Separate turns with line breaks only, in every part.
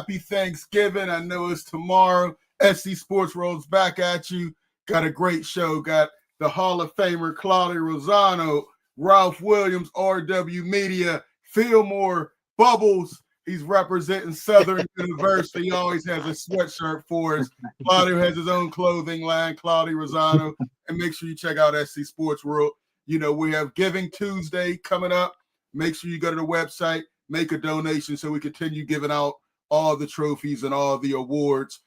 Happy Thanksgiving. I know it's tomorrow. SC Sports rolls back at you. Got a great show. Got the Hall of Famer Claudia Rosano, Ralph Williams, RW Media, Fillmore, Bubbles. He's representing Southern University. He always has a sweatshirt for us. Claudio has his own clothing line, Claudia Rosano. And make sure you check out SC Sports World. You know, we have Giving Tuesday coming up. Make sure you go to the website, make a donation so we continue giving out all the trophies and all the awards.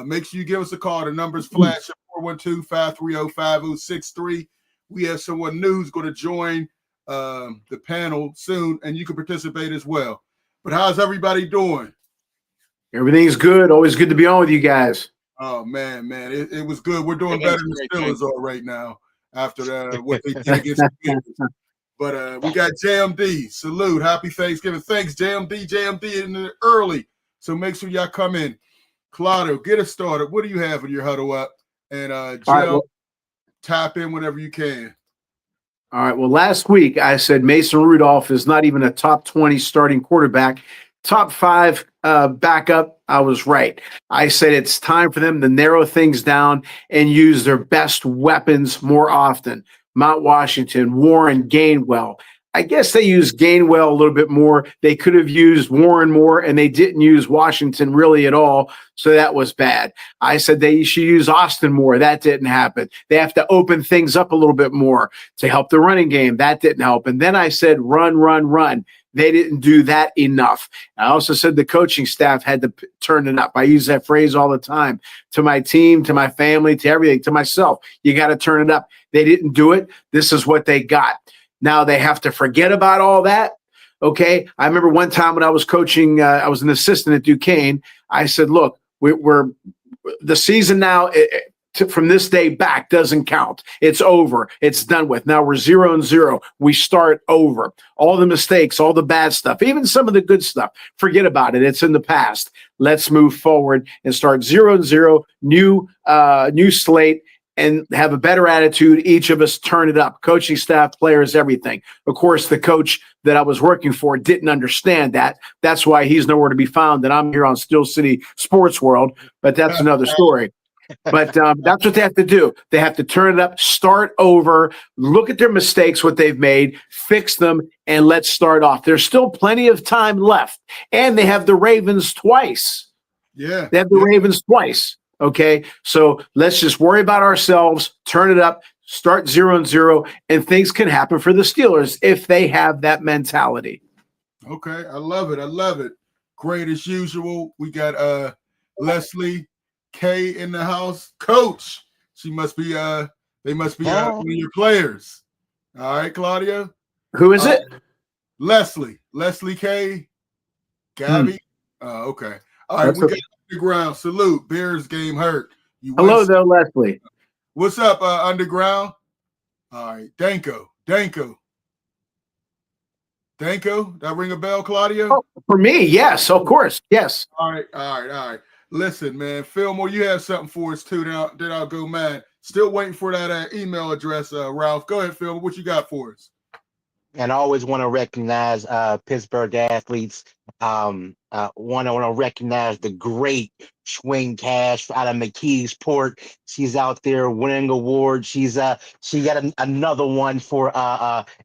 Make sure you give us a call. The numbers flash at 412-530-5063. We have someone new who's going to join the panel soon, and you can participate as well. But how's everybody doing?
Everything's good. Always good to be on with you guys.
Oh, man. It was good. We're doing better than the Steelers are right now after what they did against the Eagles. But we got JMD. Salute. Happy Thanksgiving. Thanks, JMD. JMD in the early. So make sure y'all come in. Claudio, get us started. What do you have in your huddle up? And Jill, tap in whenever you can.
All right. Well, last week I said Mason Rudolph is not even a top 20 starting quarterback. Top 5 backup. I was right. I said it's time for them to narrow things down and use their best weapons more often. Mount Washington, Warren, Gainwell. I guess they used Gainwell a little bit more. They could have used Warren more, and they didn't use Washington really at all, so that was bad. I said they should use Austin more. That didn't happen. They have to open things up a little bit more to help the running game. That didn't help. And then I said run, run, run. They didn't do that enough. I also said the coaching staff had to turn it up. I use that phrase all the time to my team, to my family, to everything, to myself. You got to turn it up. They didn't do it. This is what they got. Now they have to forget about all that. Okay. I remember one time when I was coaching, I was an assistant at Duquesne. I said, look, we're the season now from this day back doesn't count. It's over. It's done with. Now we're 0-0. We start over. All the mistakes, all the bad stuff, even some of the good stuff, forget about it. It's in the past. Let's move forward and start 0-0, new slate, and have a better attitude. Each of us turn it up. Coaching staff, players, everything. Of course, the coach that I was working for didn't understand that. That's why he's nowhere to be found, and I'm here on Steel City Sports World, but that's another story. But that's what they have to do. They have to turn it up, start over, look at their mistakes, what they've made, fix them, and let's start off. There's still plenty of time left, and they have the Ravens twice.
Yeah.
They have the Ravens twice. Okay, so let's just worry about ourselves, turn it up, start 0-0, and things can happen for the Steelers if they have that mentality.
Okay, I love it. I love it. Great as usual. We got Leslie K in the house. Coach, she must be they must be one of your players. All right, Claudia.
Who is it?
Leslie K. Gabby. Okay. All right, we got Underground. Salute. Bears game hurt.
Hello there, Leslie.
What's up, Underground? All right, Danko. That ring a bell, Claudio?
Oh, for me, yes, of course, yes.
All right. Listen, man, Fillmore, you have something for us too. Then I'll go, man. Still waiting for that email address, Ralph. Go ahead, Fillmore. What you got for us?
And I always want to recognize Pittsburgh athletes. Want to recognize the great Schwing Cash out of McKeesport. She's out there winning awards. She got another one for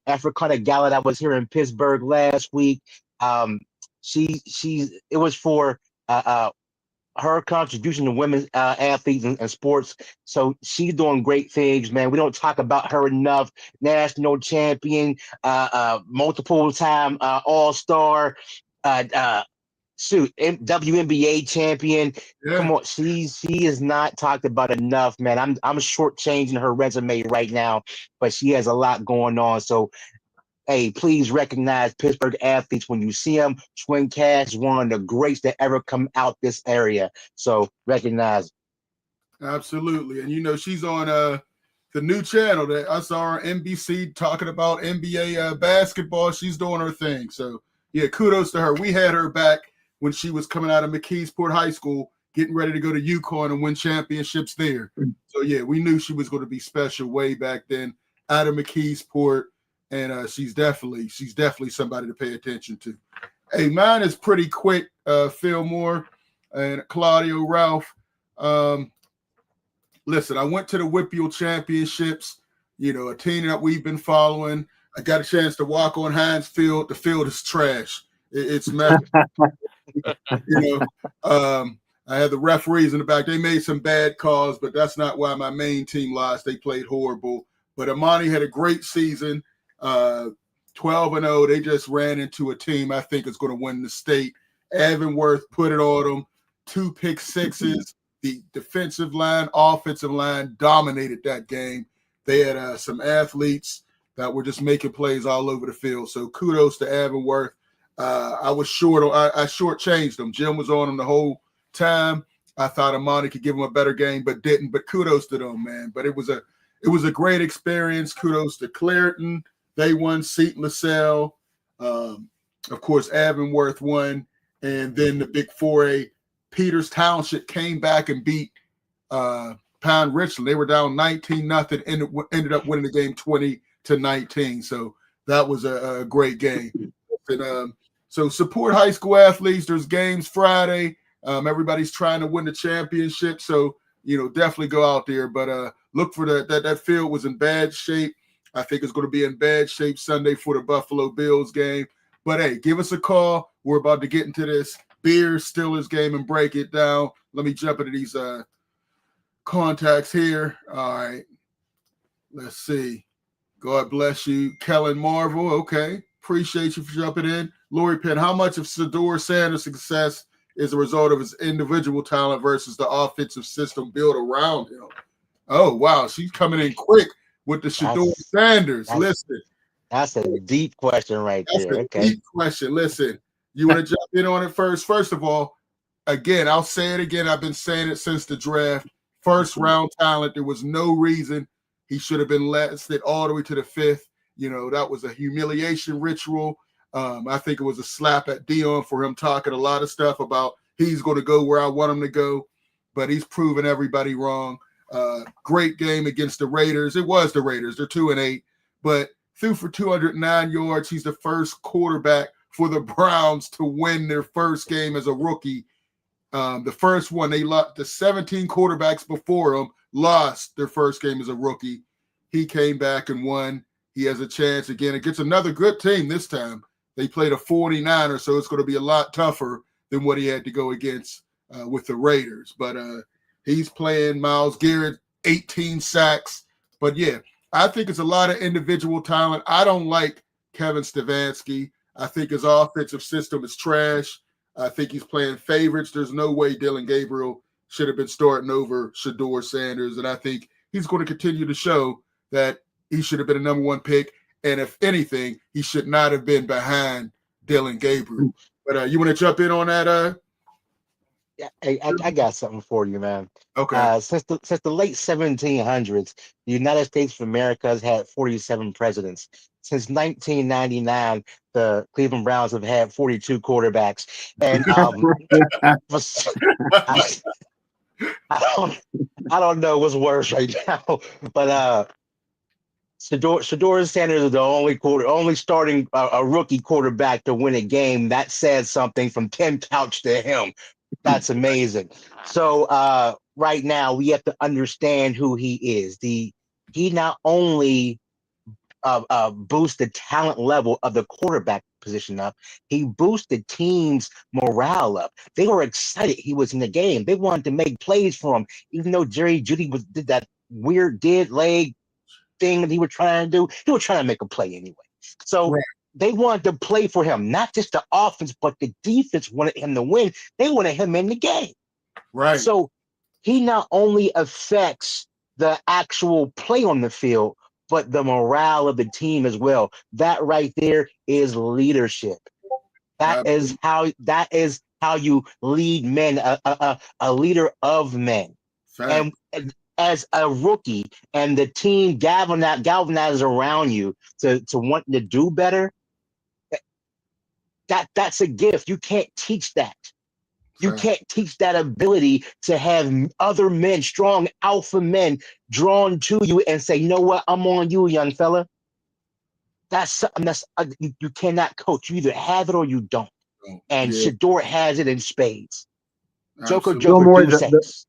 Africana Gala that was here in Pittsburgh last week. It was for her contribution to women's athletes and sports. So she's doing great things, man. We don't talk about her enough. National champion, multiple time All-Star, WNBA champion. Yeah. Come on, she is not talked about enough, man. I'm shortchanging her resume right now, but she has a lot going on. So hey, please recognize Pittsburgh athletes when you see them. Schwing Cash is one of the greats that ever come out this area. So recognize.
Absolutely. And, she's on the new channel that I saw her on NBC talking about NBA basketball. She's doing her thing. So, yeah, kudos to her. We had her back when she was coming out of McKeesport High School, getting ready to go to UConn and win championships there. So, yeah, we knew she was going to be special way back then out of McKeesport. And she's definitely somebody to pay attention to. Hey, mine is pretty quick, Fillmore. and Claudio, Ralph. Listen, I went to the Whippeal Championships, a team that we've been following. I got a chance to walk on Heinz Field. The field is trash. It's messy. I had the referees in the back. They made some bad calls, but that's not why my main team lost. They played horrible. But Amani had a great season, 12-0. They just ran into a team I think is going to win the state. Avonworth put it on them, 2 pick sixes. The defensive line, offensive line dominated that game. They had some athletes that were just making plays all over the field. So kudos to Avonworth. I was short. I shortchanged them. Jim was on them the whole time. I thought Amani could give them a better game, but didn't. But kudos to them, man. But it was a great experience. Kudos to Clareton. They won. Seton LaSalle. Of course, Avonworth won. And then the big 4A, Peters Township came back and beat Pound Richland. They were down 19-0 and ended up winning the game 20-19. So that was a great game. And so support high school athletes. There's games Friday. Everybody's trying to win the championship. So, definitely go out there. But look for that field was in bad shape. I think it's going to be in bad shape Sunday for the Buffalo Bills game. But, hey, give us a call. We're about to get into this Bears Steelers game and break it down. Let me jump into these contacts here. All right. Let's see. God bless you. Kellen Marvel. Okay. Appreciate you for jumping in. Lori Penn, how much of Shedeur Sanders' success is a result of his individual talent versus the offensive system built around him? Oh, wow. She's coming in quick with the Shedeur Sanders. Listen.
That's a deep question right there. Okay.
Deep question. Listen, you want to jump in on it first? First of all, again, I'll say it again. I've been saying it since the draft. First round talent. There was no reason he should have been lasted all the way to the 5th. That was a humiliation ritual. I think it was a slap at Dion for him talking a lot of stuff about he's going to go where I want him to go, but he's proven everybody wrong. Great game against the Raiders. It was the Raiders. They're 2-8, but threw for 209 yards. He's the first quarterback for the Browns to win their first game as a rookie. The first one, they lost. The 17 quarterbacks before him lost their first game as a rookie. He came back and won. He has a chance again against another good team this time. They played a 49er, so it's going to be a lot tougher than what he had to go against with the Raiders. But he's playing. Myles Garrett, 18 sacks. But, yeah, I think it's a lot of individual talent. I don't like Kevin Stefanski. I think his offensive system is trash. I think he's playing favorites. There's no way Dylan Gabriel should have been starting over Shedeur Sanders. And I think he's going to continue to show that he should have been a number 1 pick. And if anything, he should not have been behind Dylan Gabriel. But you want to jump in on that?
Yeah, I got something for you, man.
Okay.
Since the late 1700s, the United States of America has had 47 presidents. Since 1999, the Cleveland Browns have had 42 quarterbacks. And I don't know what's worse right now, but Shedeur Sanders is the only starting a rookie quarterback to win a game. That says something from Tim Couch to him. That's amazing. So right now we have to understand who he is. He not only boosts the talent level of the quarterback position up, he boosts the team's morale up. They were excited he was in the game. They wanted to make plays for him, even though Jerry Jeudy did that weird dead leg thing that he was trying to do. He was trying to make a play anyway. So right. They wanted to play for him, not just the offense, but the defense wanted him to win. They wanted him in the game.
Right.
So he not only affects the actual play on the field, but the morale of the team as well. That right there is leadership. That is how you lead men, a leader of men. And as a rookie and the team galvanizes around you to want to do better, that's a gift. You can't teach that. You can't teach that ability to have other men, strong alpha men, drawn to you and say, you know what, I'm on you, young fella. That's something you cannot coach. You either have it or you don't. And Shedeur has it in spades. Joker,
Absolutely.
Joker,
Fillmore,
do sex.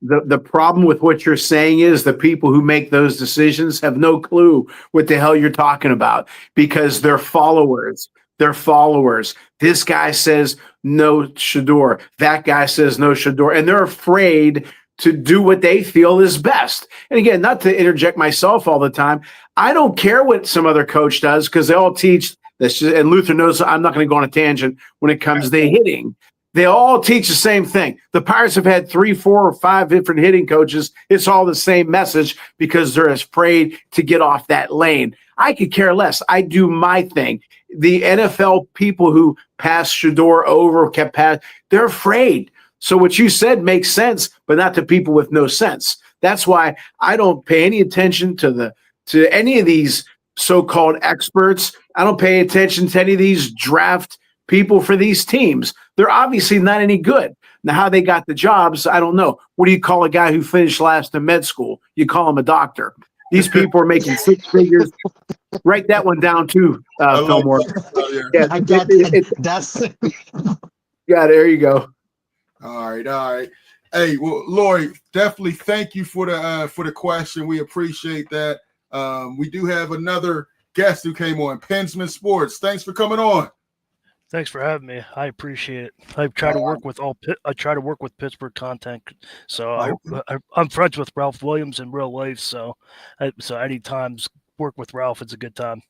the problem with what you're saying is the people who make those decisions have no clue what the hell you're talking about because they're followers. They're followers. This guy says no Shador. That guy says no Shador. And they're afraid to do what they feel is best. And again, not to interject myself all the time, I don't care what some other coach does because they all teach this. And Luther knows I'm not going to go on a tangent when it comes to hitting. They all teach the same thing. The Pirates have had 3, 4, or 5 different hitting coaches. It's all the same message because they're afraid to get off that lane. I could care less. I do my thing. The NFL people who pass Shador over, kept pass, they're afraid. So what you said makes sense, but not to people with no sense. That's why I don't pay any attention to any of these so-called experts. I don't pay attention to any of these draft people for these teams. They're obviously not any good. Now, how they got the jobs, I don't know. What do you call a guy who finished last in med school? You call him a doctor. These people are making 6 figures. Write that one down too, Fillmore. Yeah,
I got that. That's
yeah. There you go.
All right. Hey, well, Lori, definitely thank you for the question. We appreciate that. We do have another guest who came on, Pensman Sports. Thanks for coming on.
Thanks for having me. I appreciate it. I try to work with Pittsburgh content. So I'm friends with Ralph Williams in real life. So anytime work with Ralph, it's a good time.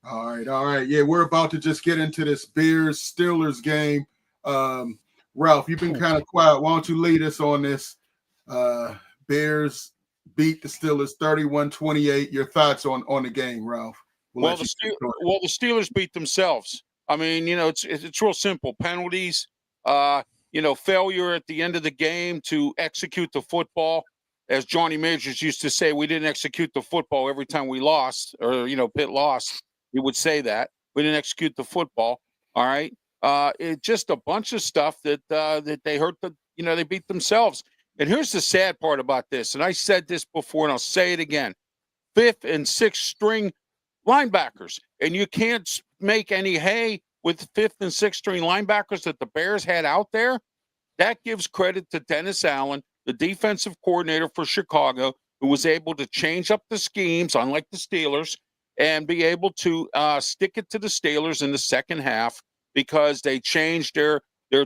All right. Yeah, we're about to just get into this Bears-Steelers game. Ralph, you've been kind of quiet. Why don't you lead us on this? Bears beat the Steelers 31-28. Your thoughts on the game, Ralph?
Well, the Steelers beat themselves. I mean, it's real simple. Penalties, failure at the end of the game to execute the football. As Johnny Majors used to say, we didn't execute the football every time we lost or, Pitt lost. He would say that. We didn't execute the football. All right. It's just a bunch of stuff that they hurt they beat themselves. And here's the sad part about this. And I said this before and I'll say it again. 5th and 6th string linebackers. And you can't make any hay with 5th and 6th string linebackers that the Bears had out there. That gives credit to Dennis Allen, the defensive coordinator for Chicago, who was able to change up the schemes, unlike the Steelers, and be able to stick it to the Steelers in the second half because they changed their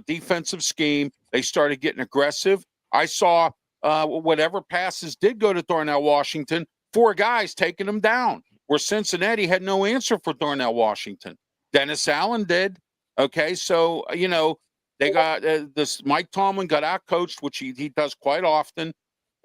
defensive scheme. They started getting aggressive. I saw whatever passes did go to Darnell Washington, 4 guys taking them down, where Cincinnati had no answer for Darnell Washington. Dennis Allen did. Okay, so, they got this. Mike Tomlin got out-coached, which he does quite often.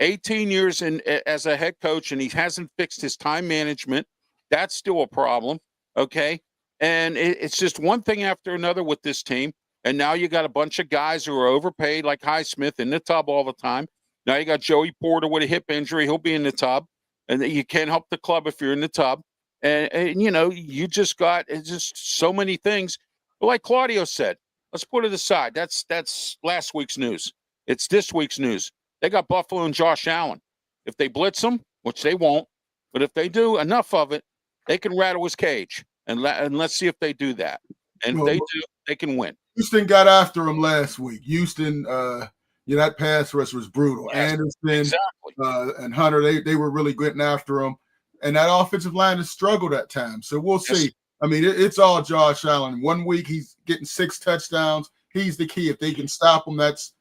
18 years as a head coach, and he hasn't fixed his time management. That's still a problem, okay? And it's just one thing after another with this team. And now you got a bunch of guys who are overpaid, like Highsmith, in the tub all the time. Now you got Joey Porter with a hip injury. He'll be in the tub. And you can't help the club if you're in the tub. And you just got just so many things. But like Claudio said, let's put it aside. That's last week's news. It's this week's news. They got Buffalo and Josh Allen. If they blitz them, which they won't, but if they do enough of it, they can rattle his cage. And let's see if they do that. And if they do, they can win.
Houston got after him last week. Houston, that pass rush was brutal.
Yes,
Anderson
exactly.
And Hunter, they were really getting after him. And that offensive line has struggled at times. So we'll see. I mean, it's all Josh Allen. 1 week he's getting 6 touchdowns. He's the key. If they can stop him, that's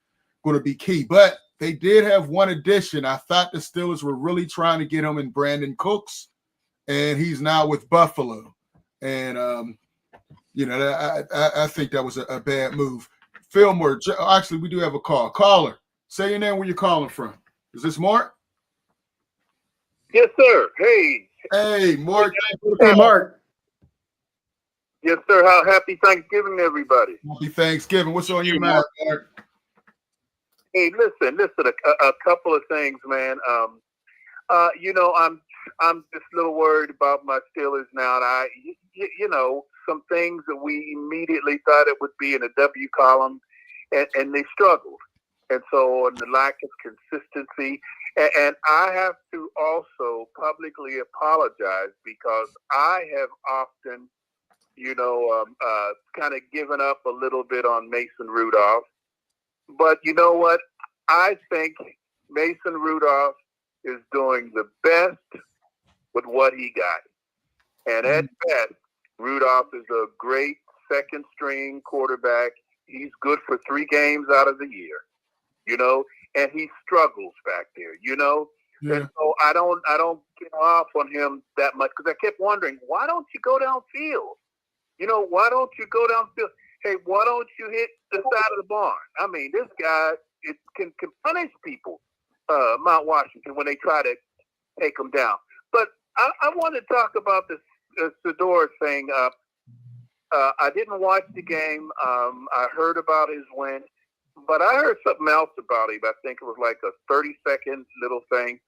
going to be key. But they did have one addition. I thought the Steelers were really trying to get him in Brandon Cooks, and he's now with Buffalo. And, I think that was a bad move. Fillmore, actually, we do have a call. Caller, say your name, where you're calling from. Is this Mark?
Yes, sir. Hey,
Mark.
Hey, Mark.
Yes, sir. Happy Thanksgiving, everybody.
Happy Thanksgiving. What's on your mind, Mark?
Hey, listen. A couple of things, man. I'm just a little worried about my Steelers now. And some things that we immediately thought it would be in a W column, and they struggled. And so, and the lack of consistency. And I have to also publicly apologize because I have often, kind of given up a little bit on Mason Rudolph. But you know what? I think Mason Rudolph is doing the best with what he got. And at best, Rudolph is a great second-string quarterback. He's good for 3 games out of the year, and he struggles back there,
Yeah.
And so I don't get off on him that much because I kept wondering, why don't you go downfield? Why don't you go downfield? Hey, why don't you hit the side of the barn? I mean, this guy can punish people, Mount Washington, when they try to take him down. But I want to talk about this Sedor thing. I didn't watch the game. I heard about his win, but I heard something else about him. I think it was like a 30-second little thing,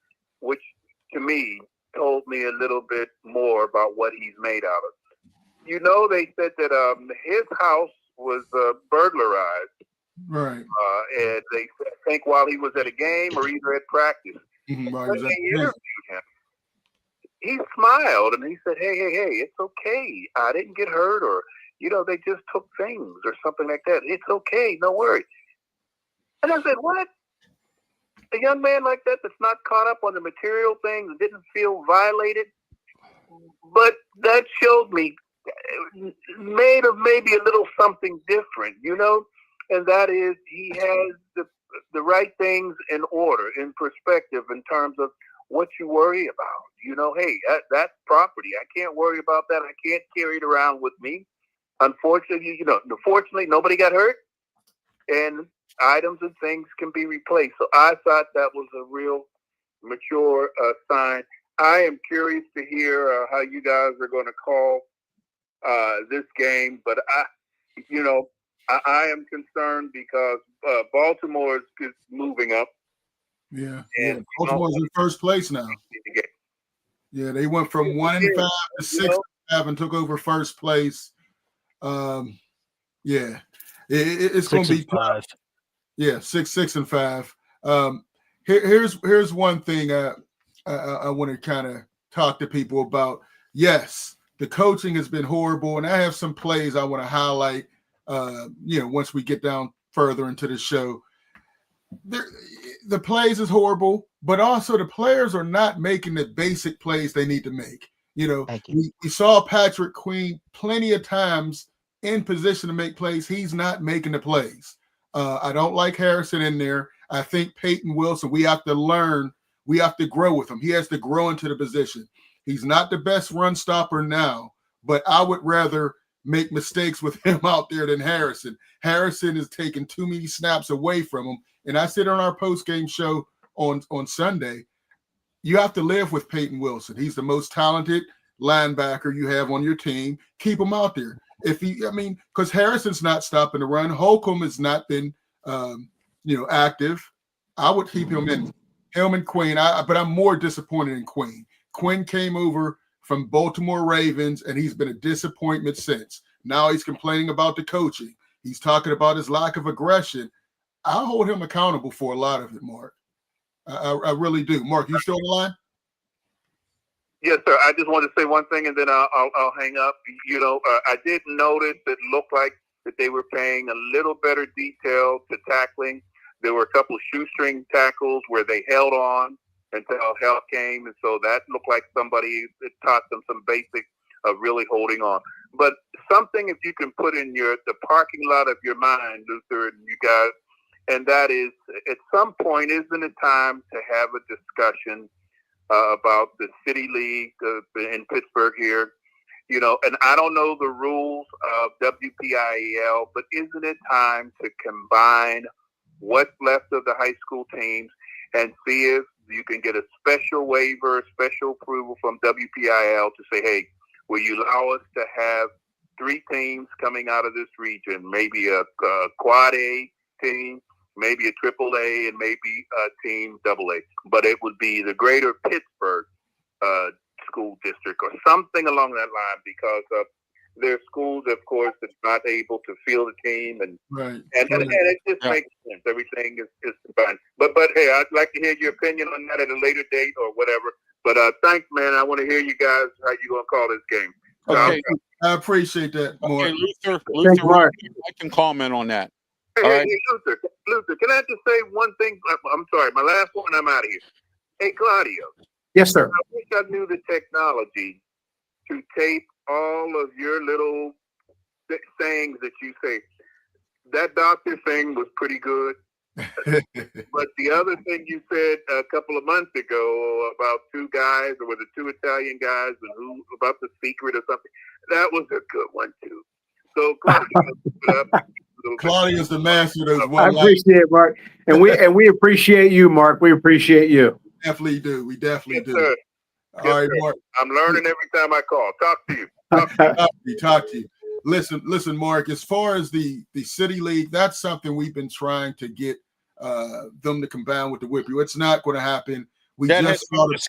which to me told me a little bit more about what he's made out of. They said that his house was burglarized.
Right.
And they think while he was at a game or either at practice.
Right.
When they interviewed him, he smiled and he said, hey, it's okay. I didn't get hurt or, they just took things or something like that. It's okay. No worries. And I said, what? A young man like that that's not caught up on the material things, didn't feel violated. But that showed me made of maybe a little something different, and that is he has the right things in order, in perspective, in terms of what you worry about. Hey, that's property. I can't worry about that. I can't carry it around with me. Unfortunately, fortunately, nobody got hurt, and items and things can be replaced. So I thought that was a real mature sign. I am curious to hear how you guys are going to call this game, but I am concerned because Baltimore is moving up.
Yeah.
And
Baltimore's in first place now. Yeah, they went from 1-5 to 6-5 and took over first place. Yeah, it's going to be tough. Yeah, 6-5. Here's one thing I want to kind of talk to people about. Yes, the coaching has been horrible, and I have some plays I want to highlight. Once we get down further into the show, the plays is horrible, but also the players are not making the basic plays they need to make. We saw Patrick Queen plenty of times in position to make plays. He's not making the plays. I don't like Harrison in there. I think Peyton Wilson, we have to learn. We have to grow with him. He has to grow into the position. He's not the best run stopper now, but I would rather make mistakes with him out there than Harrison. Harrison is taking too many snaps away from him. And I said on our post-game show on Sunday, you have to live with Peyton Wilson. He's the most talented linebacker you have on your team. Keep him out there. Because Harrison's not stopping the run. Holcomb has not been, active. I would keep him in. Him and Quinn. But I'm more disappointed in Quinn. Quinn came over from Baltimore Ravens, and he's been a disappointment since. Now he's complaining about the coaching. He's talking about his lack of aggression. I hold him accountable for a lot of it, Mark. I really do. Mark, you still on the line?
Yes, sir. I just want to say one thing, and then I'll hang up. I did notice it looked like that they were paying a little better detail to tackling. There were a couple of shoestring tackles where they held on until help came, and so that looked like somebody taught them some basics of really holding on. But something if you can put in the parking lot of your mind, Luther, and you guys, and that is at some point, isn't it time to have a discussion about the City League in Pittsburgh here? And I don't know the rules of WPIAL, but isn't it time to combine what's left of the high school teams and see if you can get a special waiver, special approval from WPIAL to say, hey, will you allow us to have 3 teams coming out of this region, maybe a quad A team, maybe a triple A, and maybe a team double A, but it would be the greater Pittsburgh school district or something along that line, because there are schools, of course, that's not able to field a team, and it just makes sense. Everything is fine. But hey, I'd like to hear your opinion on that at a later date or whatever. But thanks, man. I want to hear you guys how you gonna call this game.
Okay,
I appreciate that, Mark.
Okay, Luther, I can comment on that.
Hey, Luther, Luther, can I just say one thing? I'm sorry, my last one, I'm out of here. Hey, Claudio.
Yes, sir.
I wish I knew the technology to tape all of your little sayings that you say. That doctor thing was pretty good. But the other thing you said a couple of months ago about two guys, or was it two Italian guys, and who about the secret or something, that was a good one too. So
Claudia's the master of those
I
one.
appreciate it, Mark, and we appreciate you, Mark. We appreciate you.
Definitely do. We definitely do.
Sir.
All right,
sir.
Mark.
I'm learning every time I call. Talk to you.
Talk to you. Listen, Mark. As far as the city league, that's something we've been trying to get them to combine with the Whippy. It's not going to happen.
Hold on.
It's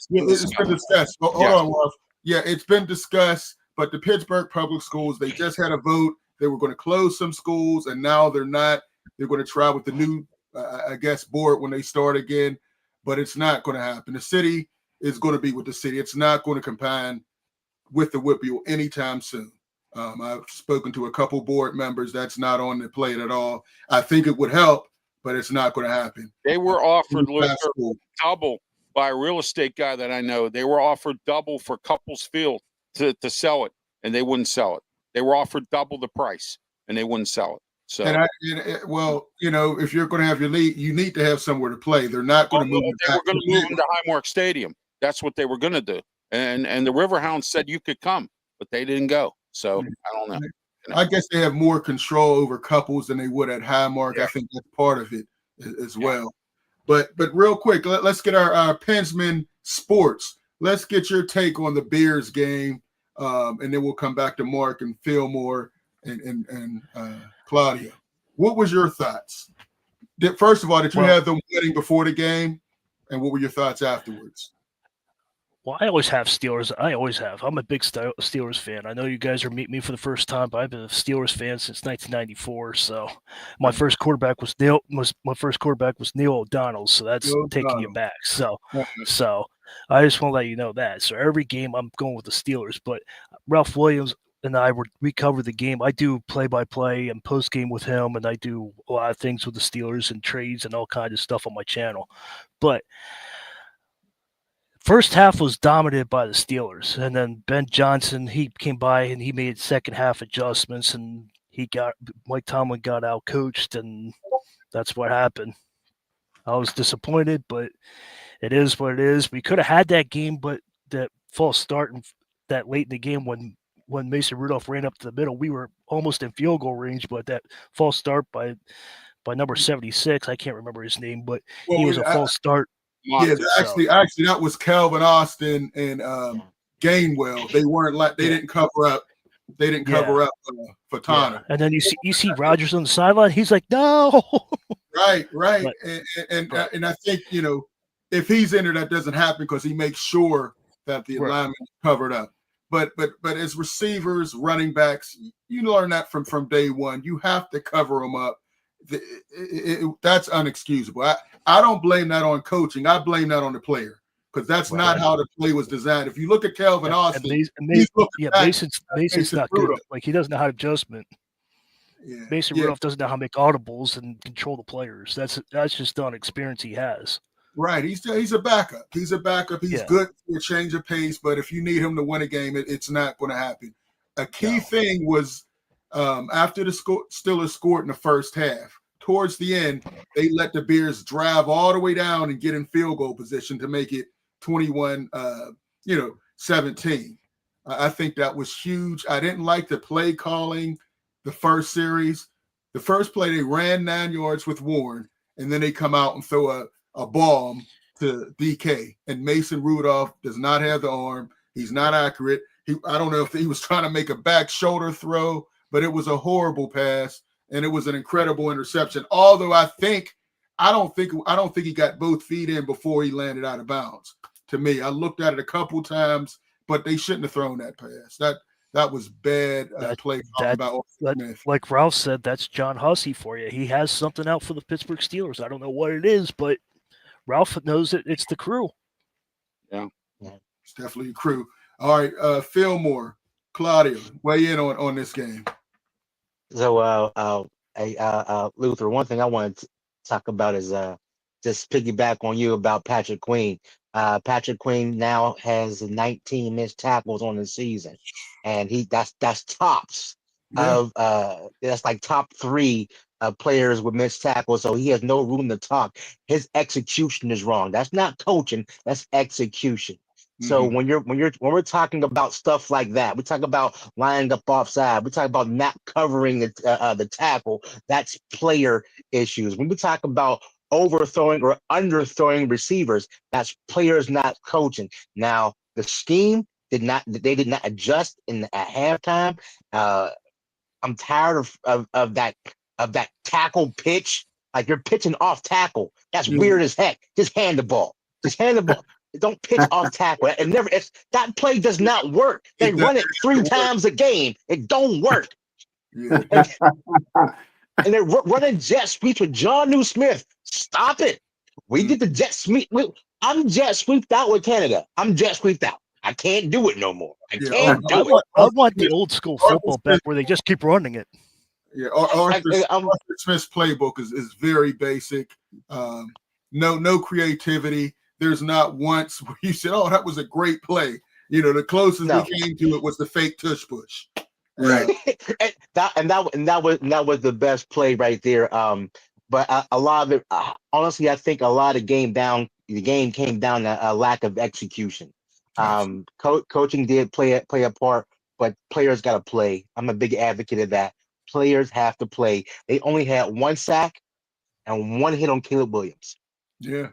been discussed. Hold on, Ralph. Yeah, it's been discussed. But the Pittsburgh Public Schools, they just had a vote. They were going to close some schools, and now they're not. They're going to try with the new, board when they start again. But it's not going to happen. The city is going to be with the city. It's not going to combine with the Whippy anytime soon. I've spoken to a couple board members. That's not on the plate at all. I think it would help, but it's not going to happen.
They were offered double by a real estate guy that I know. They were offered double for Couples Field to sell it, and they wouldn't sell it. They were offered double the price, and they wouldn't sell it. So,
if you're going to have your league, you need to have somewhere to play. They're not going to move.
They were going to move them to Highmark Stadium. That's what they were going to do. And the Riverhounds said you could come, but they didn't go. So I don't know.
I guess they have more control over Couples than they would at Highmark. Yeah. I think that's part of it as well. But real quick, let's get our Pensman Sports. Let's get your take on the Bears game, and then we'll come back to Mark and Fillmore and Claudia. What was your thoughts? First of all, did you have them winning before the game, and what were your thoughts afterwards?
Well, I always have Steelers. I always have. I'm a big Steelers fan. I know you guys are meeting me for the first time, but I've been a Steelers fan since 1994. So my first quarterback was Neil O'Donnell. So that's taking you back. So I just want to let you know that. So every game I'm going with the Steelers. But Ralph Williams and we cover the game. I do play-by-play and post-game with him, and I do a lot of things with the Steelers and trades and all kinds of stuff on my channel. But first half was dominated by the Steelers, and then Ben Johnson, he came by and he made second half adjustments, and Mike Tomlin got out coached, and that's what happened. I was disappointed, but it is what it is. We could have had that game, but that false start and that late in the game when Mason Rudolph ran up to the middle, we were almost in field goal range, but that false start by number 76, I can't remember his name, but he was a false start.
Yeah, actually, that was Calvin Austin and Gainwell. They weren't they didn't cover up. They didn't cover up for Tanner.
Yeah. And then you see Rodgers on the sideline. He's like, no.
Right. And I think if he's in there, that doesn't happen because he makes sure that the alignment is covered up. But as receivers, running backs, you learn that from day one. You have to cover them up. That's unexcusable. I don't blame that on coaching. I blame that on the player because that's not how the play was designed. If you look at Calvin Austin,
Mason's not good. Like, he doesn't know how to adjustment. Yeah. Mason Rudolph doesn't know how to make audibles and control the players. That's just not experience he has.
Right. He's a backup. He's good for a change of pace, but if you need him to win a game, it's not going to happen. A key thing was after the Steelers scored in the first half, towards the end, they let the Bears drive all the way down and get in field goal position to make it 21-17. I think that was huge. I didn't like the play calling the first series. The first play, they ran 9 yards with Warren, and then they come out and throw a bomb to DK. And Mason Rudolph does not have the arm. He's not accurate. I don't know if he was trying to make a back shoulder throw, but it was a horrible pass, and it was an incredible interception. Although I don't think he got both feet in before he landed out of bounds. To me, I looked at it a couple times, but they shouldn't have thrown that pass. That was bad play.
Like Ralph said, that's John Hussey for you. He has something out for the Pittsburgh Steelers. I don't know what it is, but Ralph knows it. It's the crew.
Yeah,
it's definitely a crew. All right, Fillmore, Claudia, weigh in on this game.
So Hey, Luther, one thing I want to talk about is just piggyback on you about Patrick Queen. Patrick Queen now has 19 missed tackles on the season, and that's tops
Yeah.
of that's like top three players with missed tackles. So he has no room to talk. His execution is wrong. That's not coaching. That's execution. So
Mhm.
when we're talking about stuff like that, we talk about lining up offside. We talk about not covering the tackle. That's player issues. When we talk about overthrowing or underthrowing receivers, that's players not coaching. Now the scheme did not adjust at halftime. I'm tired of that tackle pitch. Like you're pitching off tackle. That's
Yeah.
weird as heck. Just hand the ball. Just hand the ball. Don't pitch off tackle. That play does not work. They run it 3 times a game. It don't work.
Yeah.
And they're running jet sweeps with John New Smith. Stop it. We did the jet sweep. I'm jet sweeped out with Canada. I'm jet sweeped out. I can't do it no more. I
Yeah.
can't do it.
I want the old school football back where they just keep running it.
Yeah, Arthur Smith's playbook is very basic. No creativity. There's not once where you said, "Oh, that was a great play." You know, the closest we came to it was the fake tush push.
Right.
and that was the best play right there. But a lot of it, honestly, I think a lot of the game came down to a lack of execution. Coaching did play a part, but players got to play. I'm a big advocate of that. Players have to play. They only had 1 sack and 1 hit on Caleb Williams.
Yeah.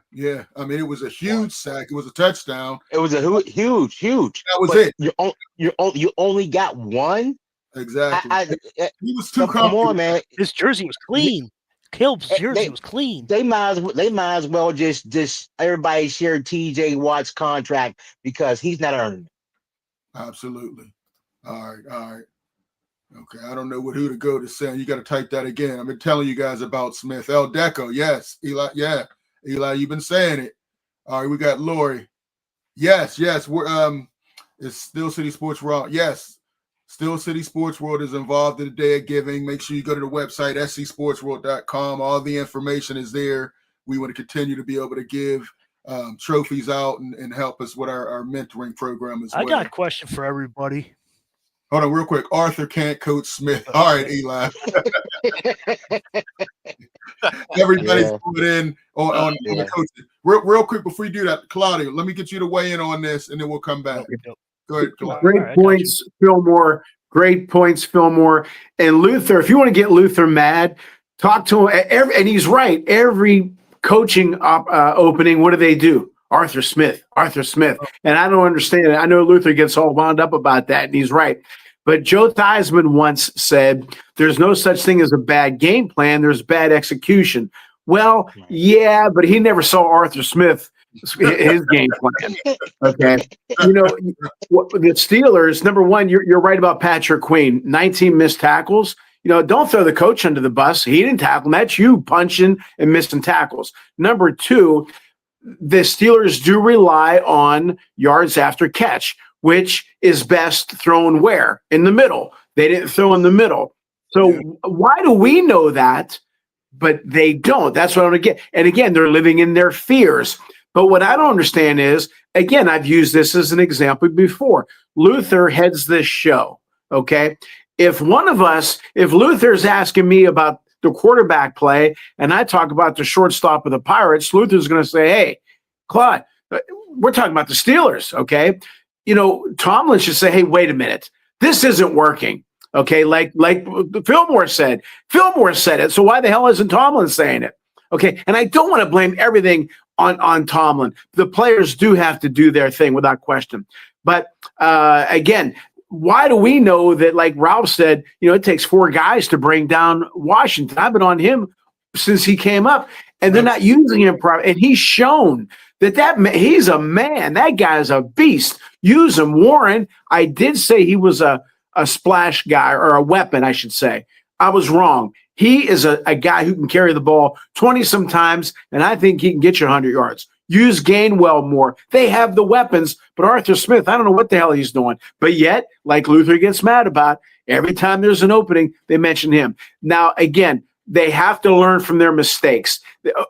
I mean, it was a huge sack. It was a touchdown.
It was a huge.
That was
but
it.
You only got 1.
Exactly. He was too
come on, man.
His jersey was clean. Caleb's jersey was clean.
They might as well just everybody share TJ Watt's contract because he's not earning it.
Absolutely. All right. Okay, I don't know who to go to say. You got to type that again. I've been telling you guys about Smith. El Deco, yes. Eli, yeah. Eli, you've been saying it. All right, we got Lori. Yes. We're it's Steel City Sports World. Yes. Steel City Sports World is involved in the Day of Giving. Make sure you go to the website, scsportsworld.com. All the information is there. We want to continue to be able to give trophies out and help us with our mentoring program as well.
I got a question for everybody.
Hold on real quick. Arthur can't coach Smith. All right, Eli. Everybody's put in on the coaches. Real quick before you do that, Claudio, let me get you to weigh in on this, and then we'll come back. Go ahead, Claudio.
Great points, Fillmore. Great points, Fillmore. And Luther, if you want to get Luther mad, talk to him. And he's right. Every coaching opening, what do? Arthur Smith. And I don't understand it. I know Luther gets all wound up about that, and he's right. But Joe Theismann once said, there's no such thing as a bad game plan. There's bad execution. Well, yeah, but he never saw Arthur Smith, his game plan. Okay. You know, the Steelers, number one, you're right about Patrick Queen. 19 missed tackles. You know, don't throw the coach under the bus. He didn't tackle him. That's you punching and missing tackles. Number two, the Steelers do rely on yards after catch, which is best thrown where? In the middle. They didn't throw in the middle. So why do we know that, but they don't? That's what I'm going to get. And again, they're living in their fears. But what I don't understand is, again, I've used this as an example before. Luther heads this show, okay? If Luther's asking me about the quarterback play, and I talk about the shortstop of the Pirates, Luther's going to say, hey, Claude, we're talking about the Steelers, okay? You know, Tomlin should say, hey, wait a minute. This isn't working, okay? Like Fillmore said. Fillmore said it, so why the hell isn't Tomlin saying it? Okay, and I don't want to blame everything on Tomlin. The players do have to do their thing without question. But, again, why do we know that, like Ralph said, you know, it takes 4 guys to bring down Washington? I've been on him since he came up, and they're not using him properly. And he's shown that he's a man. That guy's a beast. Use him. Warren, I did say he was a splash guy, or a weapon, I should say. I was wrong. He is a guy who can carry the ball 20 sometimes, and I think he can get you 100 yards. Use Gainwell more. They have the weapons, but Arthur Smith, I don't know what the hell he's doing. But yet, like Luther gets mad about, every time there's an opening, they mention him. Now, again, They have to learn from their mistakes.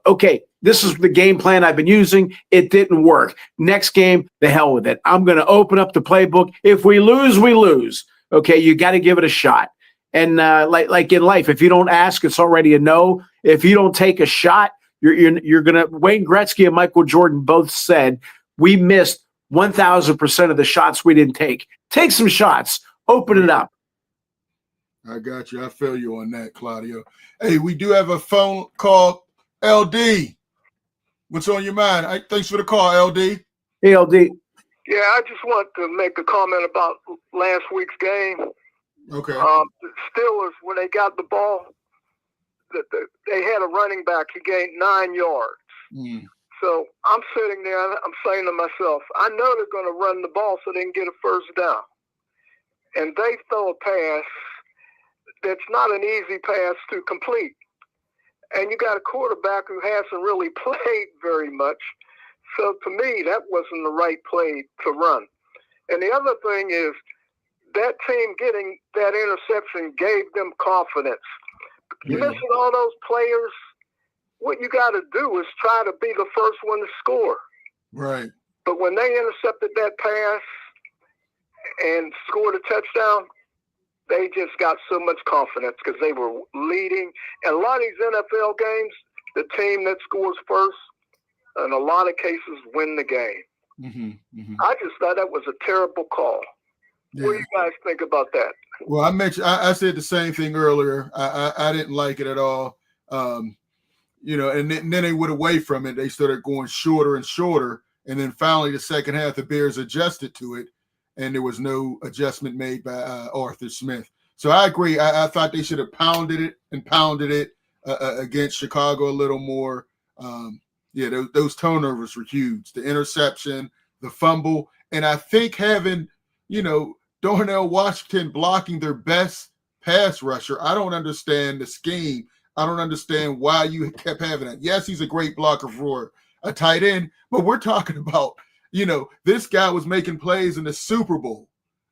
Okay, this is the game plan I've been using. It didn't work. Next game, the hell with it. I'm going to open up the playbook. If we lose, we lose. Okay, you got to give it a shot. And like in life, if you don't ask, it's already a no. If you don't take a shot, you're going to. Wayne Gretzky and Michael Jordan both said we missed 1,000% of the shots we didn't take. Take some shots. Open it up.
I got you. I feel you on that, Claudio. Hey, we do have a phone call. LD, what's on your mind? Thanks for the call, LD.
Hey, LD.
Yeah, I just want to make a comment about last week's game.
Okay.
The Steelers, when they got the ball, they had a running back. He gained 9 yards. So I'm sitting there, I'm saying to myself, I know they're going to run the ball so they can get a first down. And they throw a pass that's not an easy pass to complete. And you got a quarterback who hasn't really played very much. So to me, that wasn't the right play to run. And the other thing is that team getting that interception gave them confidence. Missing all those players, what you got to do is try to be the first one to score.
Right.
But when they intercepted that pass and scored a touchdown, they just got so much confidence because they were leading. And a lot of these NFL games, the team that scores first, in a lot of cases, win the game. I just thought that was a terrible call. Yeah. What do you guys think about that?
Well, I said the same thing earlier. I didn't like it at all. And then they went away from it. They started going shorter and shorter. And then finally the second half, the Bears adjusted to it. And there was no adjustment made by Arthur Smith. So I agree. I thought they should have pounded it against Chicago a little more. Those turnovers were huge. The interception, the fumble. And I think having, Darnell Washington blocking their best pass rusher, I don't understand the scheme. I don't understand why you kept having that. Yes, he's a great blocker for a tight end, but we're talking about, this guy was making plays in the Super Bowl.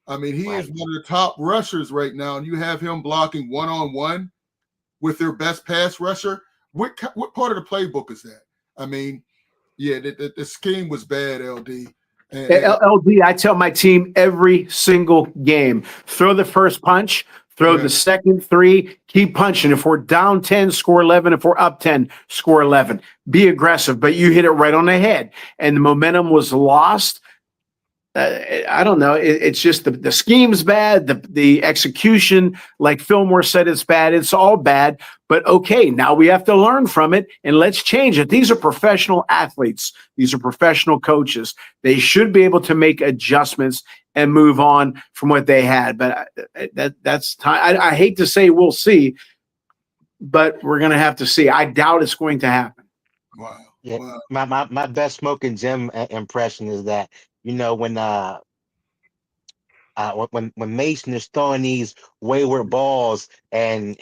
I mean, he is one of the top rushers right now, and you have him blocking one-on-one with their best pass rusher. What part of the playbook is that? I mean, the scheme was bad, LD.
LD, I tell my team every single game, throw the first punch, throw the second 3, keep punching. If we're down 10, score 11. If we're up 10, score 11. Be aggressive, but you hit it right on the head. And the momentum was lost. I don't know. It's just the scheme's bad. The execution, like Fillmore said, it's bad. It's all bad. But okay, now we have to learn from it and let's change it. These are professional athletes. These are professional coaches. They should be able to make adjustments and move on from what they had. But that's time. I hate to say we'll see, but we're going to have to see. I doubt it's going to happen.
Wow.
Yeah. Wow. My best smoking Jim impression is that, when Mason is throwing these wayward balls and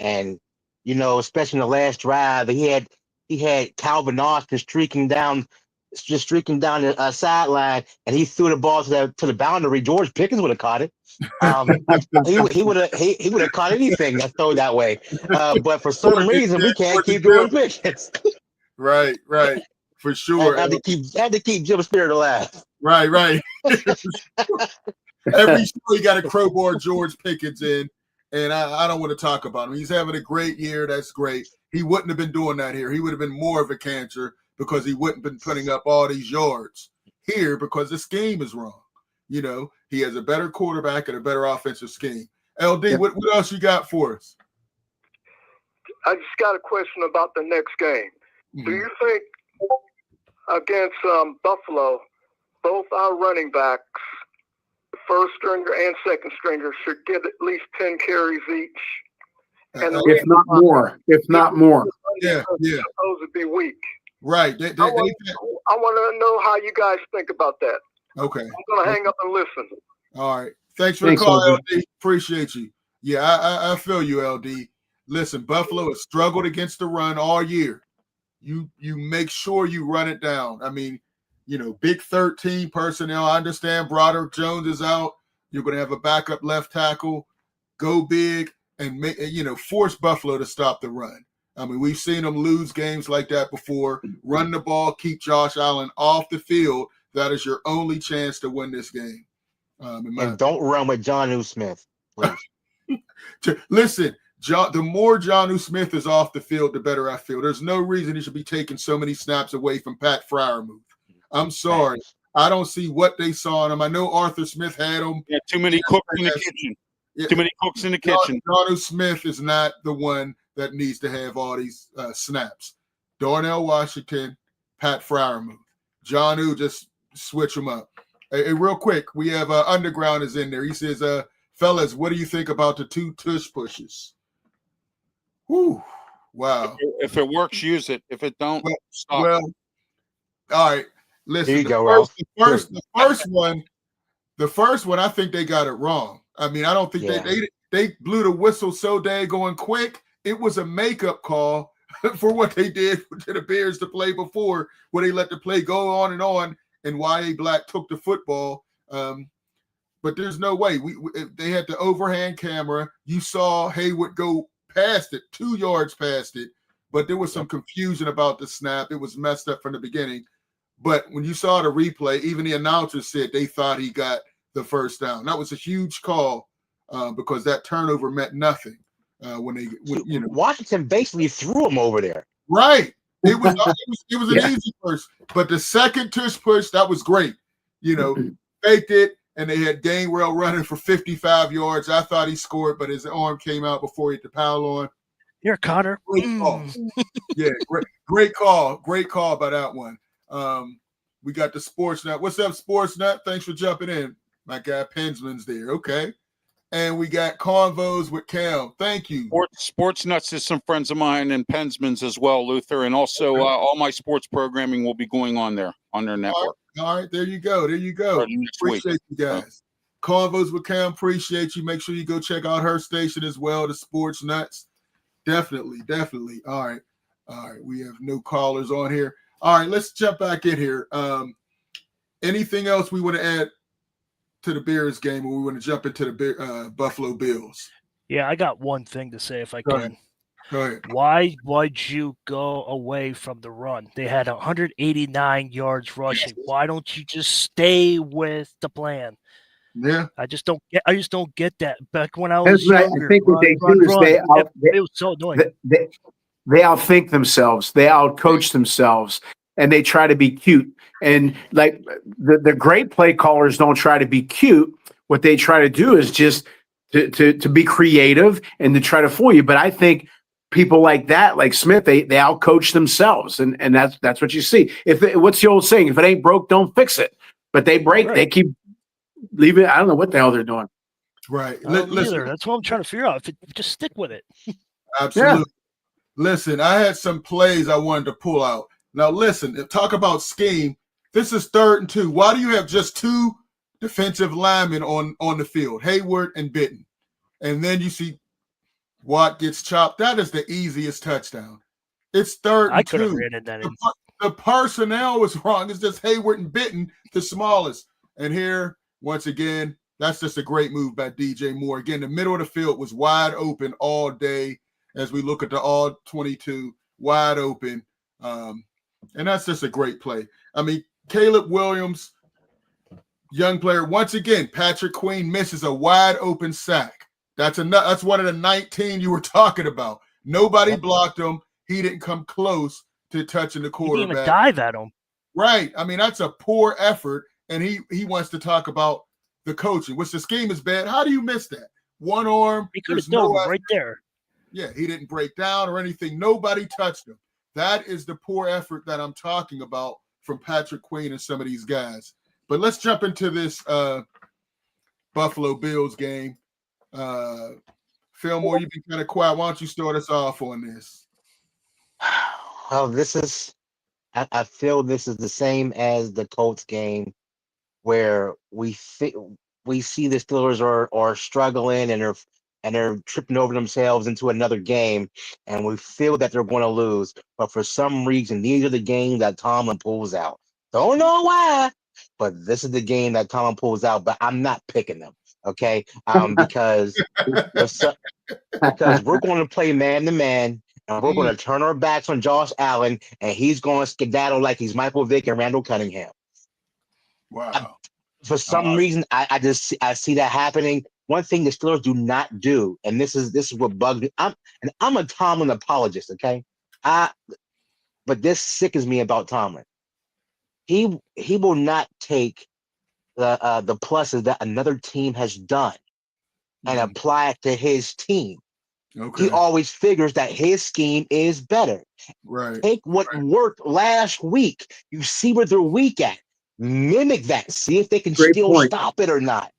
especially in the last drive, he had Calvin Austin streaking down the sideline, and he threw the ball to the boundary. George Pickens would have caught it. He would have caught anything that throw that way. But for some reason, we can't keep doing Pickens.
Right, for sure.
I had to keep Jim's spirit alive.
Right. Every show you got to crowbar George Pickens in, and I don't want to talk about him. He's having a great year. That's great. He wouldn't have been doing that here. He would have been more of a cancer because he wouldn't have been putting up all these yards here because the scheme is wrong. He has a better quarterback and a better offensive scheme. LD, what else you got for us?
I just got a question about the next game. Do you think against Buffalo, both our running backs, first stringer and second stringer, should get at least 10 carries each? And
if not more.
Yeah. Supposed to be weak.
Right.
I want to know how you guys think about that.
Okay.
I'm going to hang up and listen.
All right. Thanks for the call, LD. Appreciate you. Yeah, I feel you, LD. Listen, Buffalo has struggled against the run all year. You make sure you run it down. I mean, big 13 personnel. I understand Broderick Jones is out. You're going to have a backup left tackle. Go big and force Buffalo to stop the run. I mean, we've seen them lose games like that before. Run the ball, keep Josh Allen off the field. That is your only chance to win this game.
And don't run with Jonnu Smith, please.
Listen, the more Jonnu Smith is off the field, the better I feel. There's no reason he should be taking so many snaps away from Pat Freiermuth. I'm sorry. I don't see what they saw in him. I know Arthur Smith had him.
Yeah, too many cooks in the kitchen. Yeah. Too many cooks in the kitchen.
Jonnu Smith is not the one that needs to have all these snaps. Darnell Washington, Pat Freiermuth. Jonnu, just switch them up. Hey, real quick, we have Underground is in there. He says, fellas, what do you think about the 2 tush pushes? Whew. Wow.
If it works, use it. If it don't, stop.
Well, all right. Listen,
Here you go, Ralph.
The first one, I think they got it wrong. I mean, I don't think they blew the whistle so daggone quick. It was a makeup call for what they did to the Bears to play before, where they let the play go on, and Y.A. Black took the football. But there's no way. They had the overhand camera. You saw Hayward go past it, 2 yards past it, but there was some confusion about the snap. It was messed up from the beginning. But when you saw the replay, even the announcers said they thought he got the first down. That was a huge call because that turnover meant nothing when
Washington basically threw him over there.
Right. It was an easy first, but the second tush push, that was great. Faked it, and they had Gainwell running for 55 yards. I thought he scored, but his arm came out before he hit the pile on.
Here, Connor.
Great call. Yeah, great call. Great call by that one. We got the Sports Nut. What's up, Sports Nut? Thanks for jumping in. My guy Pensman's there. Okay. And we got Convos with Cam. Thank you.
Sports Nuts is some friends of mine, and Pensman's as well, Luther. And also all my sports programming will be going on there, on their network.
All right. There you go. Appreciate you guys. Convos with Cam. Appreciate you. Make sure you go check out her station as well, the Sports Nuts. Definitely. All right. We have no callers on here. All right, let's jump back in here. Anything else we want to add to the Bears game, or we want to jump into the Buffalo Bills?
Yeah, I got one thing to say if I can.
Go ahead.
Why'd you go away from the run? They had 189 yards rushing. Why don't you just stay with the plan?
Yeah,
I just don't get that. Back when I was younger,
I think what they do is
it was so annoying.
They outthink themselves. They outcoach themselves, and they try to be cute. And like the great play callers don't try to be cute. What they try to do is just to be creative and to try to fool you. But I think people like that, like Smith, they outcoach themselves, and that's what you see. What's the old saying? If it ain't broke, don't fix it. But they break. Right. They keep leaving. I don't know what the hell they're doing.
Right.
Listen, that's what I'm trying to figure out. Just stick with it.
Absolutely. Yeah. Listen, I had some plays I wanted to pull out. Now, listen, talk about scheme. This is 3rd and 2. Why do you have just 2 defensive linemen on the field, Hayward and Bitten? And then you see Watt gets chopped. That is the easiest touchdown. It's 3rd and 2.
I could have ran it that in.
The personnel was wrong. It's just Hayward and Bitten, the smallest. And here, once again, that's just a great move by DJ Moore. Again, the middle of the field was wide open all day. As we look at the all 22, wide open. And that's just a great play. I mean, Caleb Williams, young player. Once again, Patrick Queen misses a wide open sack. That's one of the 19 you were talking about. Nobody blocked him. He didn't come close to touching the quarterback.
He didn't even dive at him.
Right. I mean, that's a poor effort. And he wants to talk about the coaching, which the scheme is bad. How do you miss that? One arm.
He could have done it right there.
Yeah, he didn't break down or anything. Nobody touched him. That is the poor effort that I'm talking about from Patrick Queen and some of these guys. But let's jump into this Buffalo Bills game. Fillmore, you've been kind of quiet. Why don't you start us off on this?
Well, I feel this is the same as the Colts game, where we see the Steelers are struggling and they're tripping over themselves into another game, and we feel that they're going to lose. But for some reason, these are the games that Tomlin pulls out. Don't know why, but this is the game that Tomlin pulls out. But I'm not picking them, okay? Because we're going to play man to man, And we're going to turn our backs on Josh Allen, and he's going to skedaddle like he's Michael Vick and Randall Cunningham.
Wow.
For some reason, I see that happening. One thing the Steelers do not do, and this is what bugs me. I'm a Tomlin apologist, okay? But this sickens me about Tomlin. He will not take the pluses that another team has done and apply it to his team.
Okay.
He always figures that his scheme is better.
Right.
Take what worked last week. You see where they're weak at. Mimic that. See if they can stop it or not.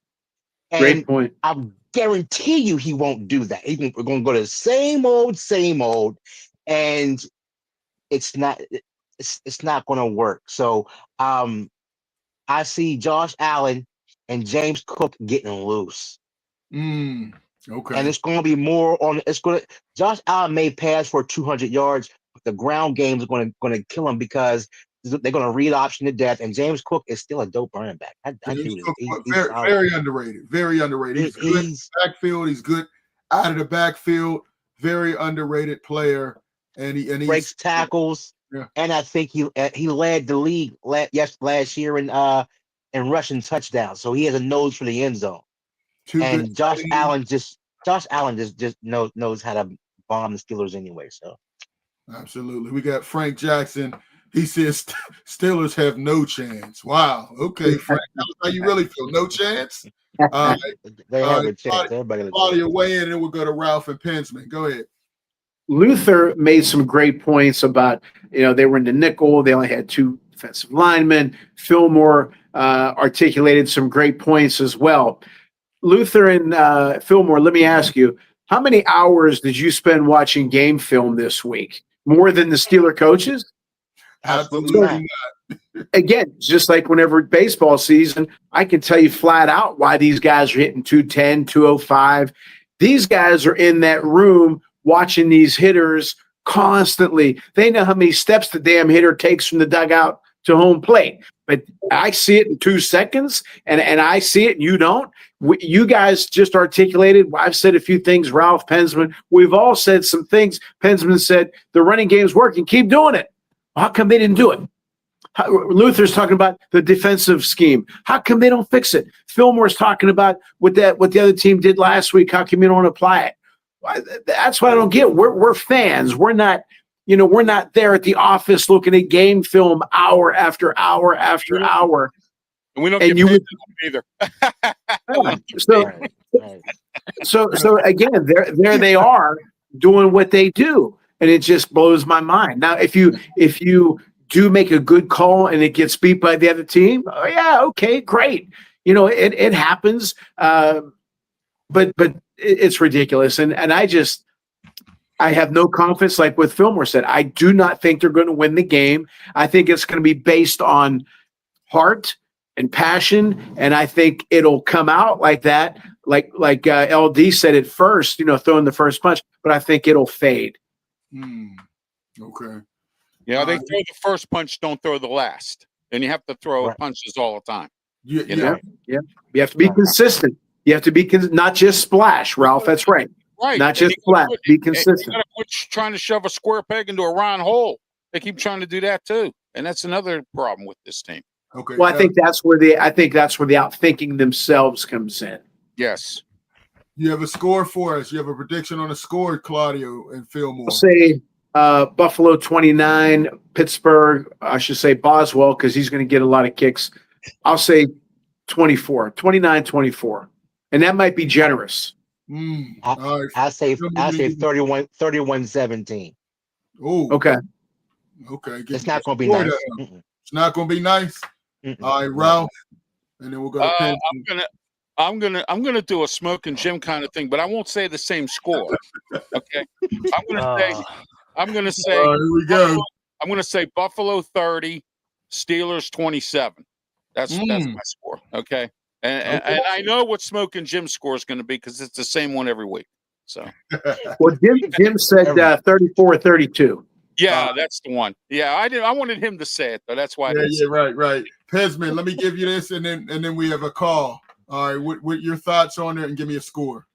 And
Great point.
I guarantee you he won't do that. We're going to go to the same old, and it's not going to work. So I see Josh Allen and James Cook getting loose.
Okay.
And it's going to be more on. Josh Allen may pass for 200 yards, but the ground game is going to kill him because they're going to read option to death. And James Cook is still a dope running back.
He's very underrated. Very underrated. He's good in the backfield. He's good out of the backfield. Very underrated player. And he
breaks tackles.
Yeah.
And I think he led the league last year in rushing touchdowns. So he has a nose for the end zone. And Josh Allen just knows how to bomb the Steelers anyway. So
absolutely. We got Frank Jackson. He says Steelers have no chance. Wow. Okay, Frank. How you really feel? No chance?
They have a chance. Everybody
Claudia, weigh in, and then we'll go to Ralph and Pensman. Go ahead.
Luther made some great points about, they were in the nickel. They only had 2 defensive linemen. Fillmore articulated some great points as well. Luther and Fillmore, let me ask you, how many hours did you spend watching game film this week? More than the Steeler coaches?
Absolutely
not. Again, just like whenever baseball season, I can tell you flat out why these guys are hitting 210, 205. These guys are in that room watching these hitters constantly. They know how many steps the damn hitter takes from the dugout to home plate. But I see it in 2 seconds, and I see it and you don't. You guys just articulated. I've said a few things, Ralph, Pensman. We've all said some things. Pensman said, the running game's working. Keep doing it. How come they didn't do it? Luther's talking about the defensive scheme. How come they don't fix it? Fillmore's talking about what the other team did last week. How come you don't apply it? That's what I don't get. We're fans. We're not there at the office looking at game film hour after hour after hour.
And we don't get paid either.
So again, there they are doing what they do, and it just blows my mind. Now, if you do make a good call and it gets beat by the other team, oh yeah, okay, great. It happens, but it's ridiculous, and I have no confidence. Like what Fillmore said, I do not think they're going to win the game. I think it's going to be based on heart and passion, and I think it'll come out like that, like LD said at first, throwing the first punch, but I think it'll fade.
Okay.
Yeah, they throw the first punch, don't throw the last. And you have to throw punches all the time.
Yeah. You have to be consistent. You have to be not just splash, Ralph. That's right.
Right.
Not just splash. Be consistent.
You gotta quit trying to shove a square peg into a round hole. They keep trying to do that too, and that's another problem with this team.
Okay.
Well, I think that's where the outthinking themselves comes in.
Yes.
You have a score for us. You have a prediction on a score, Claudio and Fillmore.
I'll say Buffalo 29, Pittsburgh, I should say Boswell, because he's going to get a lot of kicks. I'll say 29-24. And that might be generous.
I say 31-17.
Oh,
okay.
It's not going to be nice.
It's not going to be nice. All right, Ralph, and then we'll go to
I'm gonna do a Smoke and Jim kind of thing, but I won't say the same score. Okay, I'm gonna say.
Here we go.
I'm gonna say Buffalo 30, Steelers 27. That's my score. Okay, and I know what Smoke and Jim's score is going to be because it's the same one every week. So.
Well, Jim said 34-32.
Yeah, that's the one. Yeah, I wanted him to say it, though. That's why.
Right. Pesman, let me give you this, and then we have a call. All right, what your thoughts on it, and give me a score.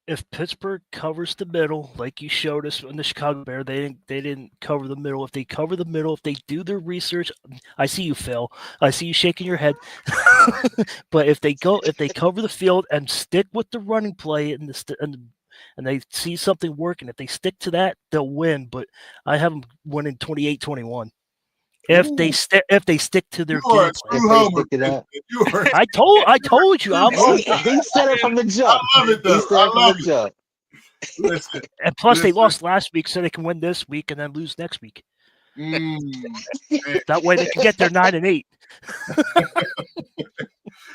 if Pittsburgh covers the middle, like you showed us in the Chicago Bear, they didn't cover the middle. If they cover the middle, if they do their research, I see you, Phil. I see you shaking your head. But if they cover the field and stick with the running play and they see something working, if they stick to that, they'll win. But I have them winning 28-21. If they stick to their
You are
game
a
plan.
true homer.
Stick to that.
You are,
I told you.
He said it from the jump.
I love it though.
He said it from the jump.
Listen,
And plus, they
listen.
lost last week, so they can win this week and then lose next week.
Man.
That way, they can get their 9-8.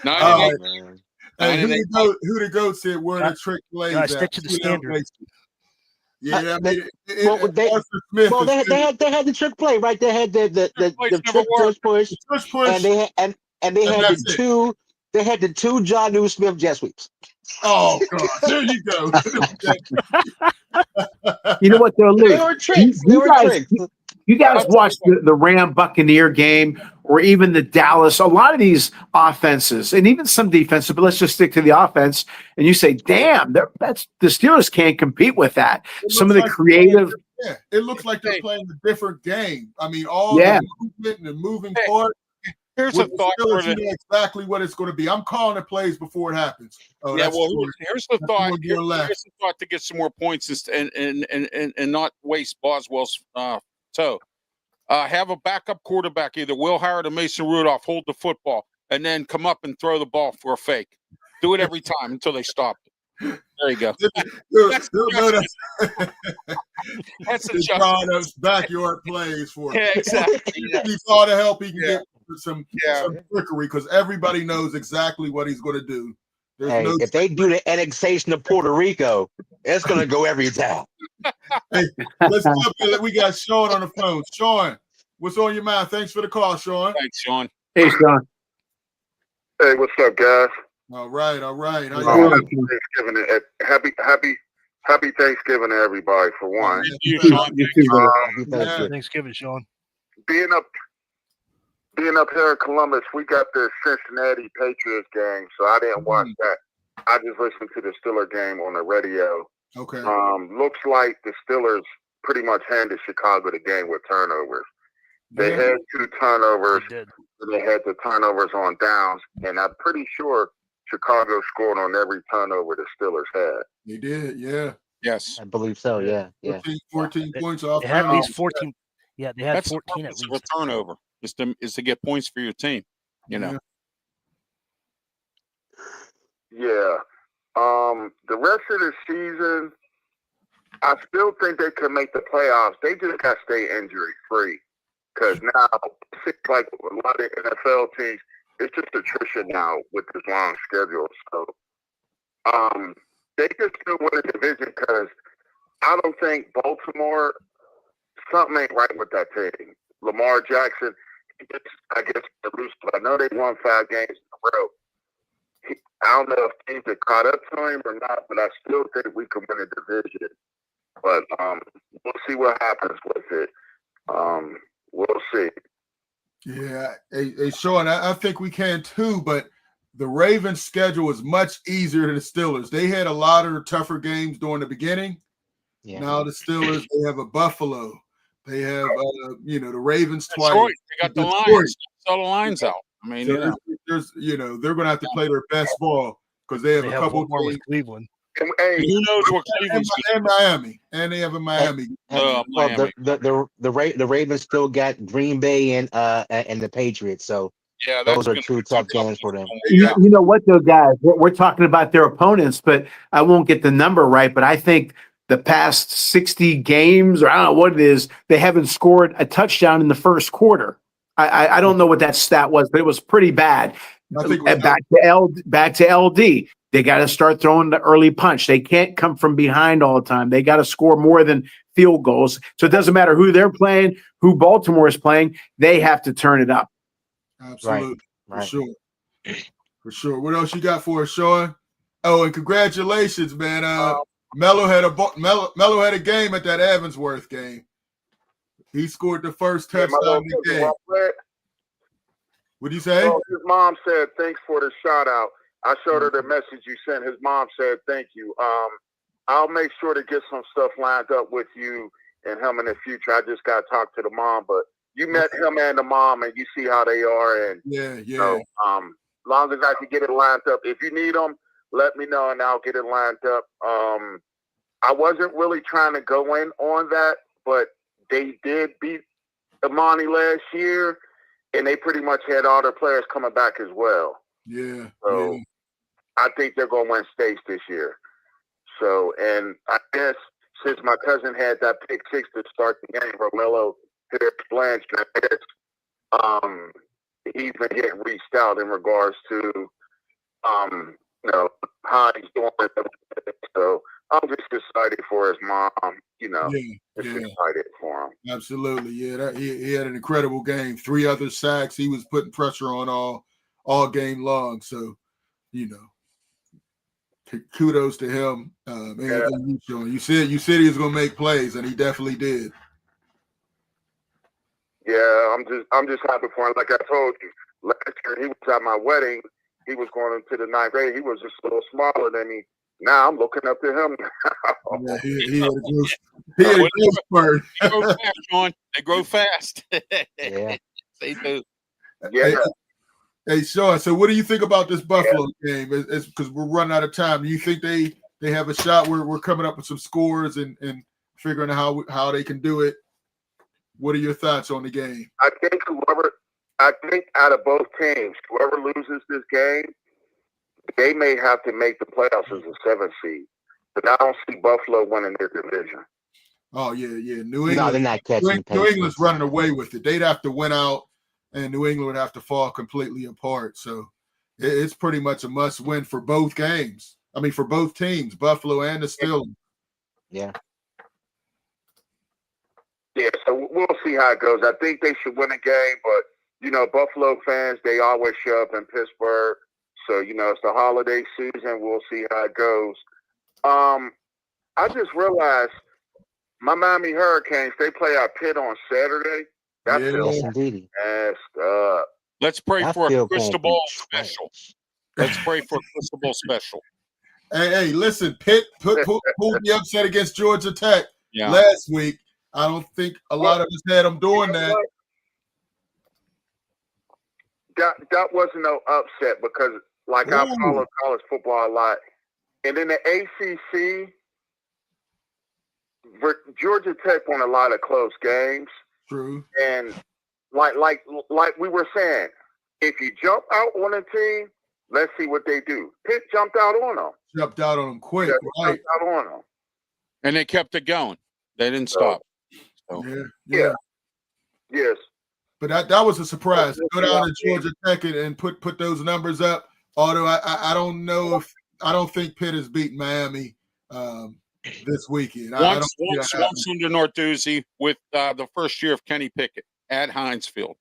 9-8.
Man.
Hey, who the goat said where the trick plays
Gotta
at?
stick to the
See that
standard.
place. Yeah, I mean,
Well, they had the trick play, right? They had the trick push,
push, push,
and they had the two John New Smith jet sweeps.
Oh God, there you go.
You know what, though, Luke?
They were tricks. They were tricks.
You guys watch the Ram Buccaneer game or even the Dallas, a lot of these offenses and even some defenses, but let's just stick to the offense. And you say, damn, that's the Steelers can't compete with that. Some of the creative.
Yeah, it looks like they're playing a different game. I mean, all the movement and the moving part.
Here's a thought for
you know exactly what it's going to be. I'm calling the plays before it happens. Oh,
yeah, well, here's the thought. Here's the thought to get some more points and not waste Boswell's toe. Have a backup quarterback, either Will Howard or Mason Rudolph, hold the football, and then come up and throw the ball for a fake. Do it every time until they stop it. There you go. That's a
John's backyard plays for him.
Yeah, exactly.
He thought to help. He can get some trickery because everybody knows exactly what he's going to do.
If they do the annexation of Puerto Rico, it's going to go every time.
Hey, let's jump in. We got Sean on the phone. Sean, what's on your mind? Thanks for the call, Sean.
Thanks, Sean.
Hey, Sean.
Hey, what's up, guys?
All right. How Happy Thanksgiving to everybody for one.
You too, Sean.
Happy Thanksgiving, Sean.
Being up here in Columbus, we got the Cincinnati Patriots game, so I didn't watch that. I just listened to the Steelers game on the radio.
Okay.
Looks like the Steelers pretty much handed Chicago the game with turnovers. They had 2 turnovers. They had the turnovers on downs, and I'm pretty sure Chicago scored on every turnover the Steelers had.
They did, yeah.
Yes.
I believe so, yeah.
14 points off.
They had at least 14. Yeah, they had 14 at least.
A turnover is to get points for your team, you know.
Yeah. The rest of the season, I still think they could make the playoffs. They just got to stay injury free. Because now it seems like a lot of NFL teams, it's just attrition now with this long schedule. So they could still win the division because I don't think Baltimore, something ain't right with that team. Lamar Jackson, I guess, elusive. I know they won 5 games in a row. I don't know if teams have caught up to him or not, but I still think we can win a division. But we'll see what happens with it. We'll see.
Yeah. Hey, Sean, I think we can too, but the Ravens' schedule is much easier than the Steelers. They had a lot of tougher games during the beginning. Yeah. Now the Steelers, they have a Buffalo. They have, the Ravens twice.
Detroit. They got the Lions. Sell the Lions out. I mean,
so they're going to have to play their best ball because they have a couple
more with Cleveland.
Hey,
who knows what Cleveland's
and Miami, and they have a Miami.
Miami. The Ravens still got Green Bay and the Patriots, so those are 2 tough games for them.
You know what, though, guys? We're talking about their opponents, but I won't get the number right. But I think the past 60 games, or I don't know what it is, they haven't scored a touchdown in the first quarter. I don't know what that stat was, but it was pretty bad. Back to LD. They got to start throwing the early punch. They can't come from behind all the time. They got to score more than field goals. So it doesn't matter who they're playing, who Baltimore is playing. They have to turn it up.
Absolutely. Right. For sure. What else you got for us, Sean? Oh, and congratulations, man. Melo had a game at that Evansworth game. He scored the first touchdown in the game. What did you say?
Oh, his mom said, thanks for the shout out. I showed her the message you sent. His mom said, thank you.
I'll make sure to get some stuff lined up with you and him in the future. I just got to talk to the mom, but you met him and the mom, and you see how they are. And
yeah.
Long as I can get it lined up. If you need them, let me know, and I'll get it lined up. I wasn't really trying to go in on that, but they did beat Imani last year, and they pretty much had all their players coming back as well.
Yeah.
So I think they're going to win states this year. So, and I guess since my cousin had that pick 6 to start the game, Romello Harris Blanchard, I guess he's been getting reached out in regards to how he's doing. So I'm just excited for his mom, excited for him.
Absolutely, yeah. He had an incredible game. 3 other sacks. He was putting pressure on all game long. So, kudos to him. You said he was going to make plays, and he definitely did.
Yeah, I'm just happy for him. Like I told you, last year he was at my wedding. He was going into the 9th grade. He was just a little smaller than me. Now I'm looking up to him.
Yeah, he had a growth spurt.
They grow fast, Sean. They grow fast.
Yeah,
they do.
Yeah.
Hey, Sean. So, what do you think about this Buffalo game? It's because we're running out of time. Do you think they have a shot? We're coming up with some scores and figuring out how they can do it. What are your thoughts on the game?
I think out of both teams, whoever loses this game, they may have to make the playoffs as a 7th seed. But I don't see Buffalo winning their division.
Oh, yeah. New England.
No, they're not catching
New England's running away with it. They'd have to win out, and New England would have to fall completely apart. So it's pretty much a must-win for both games. I mean, for both teams, Buffalo and the Steelers.
Yeah.
Yeah, so we'll see how it goes. I think they should win a game, but, Buffalo fans, they always show up in Pittsburgh. So, it's the holiday season. We'll see how it goes. I just realized my Miami Hurricanes, they play our Pitt on Saturday. That's
Yes, indeed.
Let's pray for a crystal ball special. Let's pray for a crystal ball special.
Hey, listen, Pitt pulled the upset against Georgia Tech last week. I don't think a lot of us had them doing that.
That wasn't no upset because, I follow college football a lot. And in the ACC, Georgia Tech won a lot of close games.
True.
And like we were saying, if you jump out on a team, let's see what they do. Pitt jumped out on them.
Jumped out on them quick.
Yeah, jumped out on them.
And they kept it going. They didn't stop. So.
Yeah.
Yes.
But that was a surprise. Go down to Georgia Tech and put those numbers up. Although I don't know I don't think Pitt has beaten Miami this weekend.
Once under Narduzzi with the first year of Kenny Pickett at Heinz Field.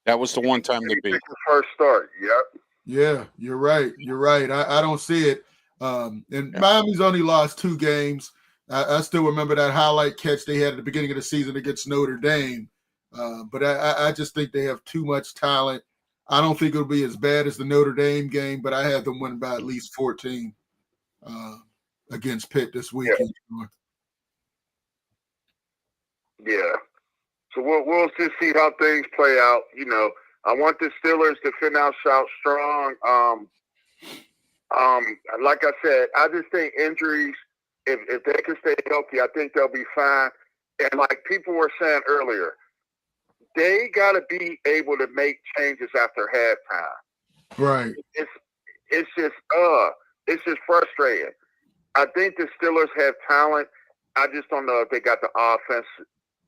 That was the one time they beat.
The first start. Yep.
Yeah, you're right. I don't see it. And Miami's only lost 2 games. I still remember that highlight catch they had at the beginning of the season against Notre Dame. But I just think they have too much talent. I don't think it'll be as bad as the Notre Dame game, but I have them winning by at least 14 against Pitt this weekend.
Yeah. So we'll just see how things play out. I want the Steelers to finish out strong. Like I said, I just think injuries, if they can stay healthy, I think they'll be fine. And like people were saying earlier, they got to be able to make changes after halftime.
Right.
It's just frustrating. I think the Steelers have talent. I just don't know if they got the offense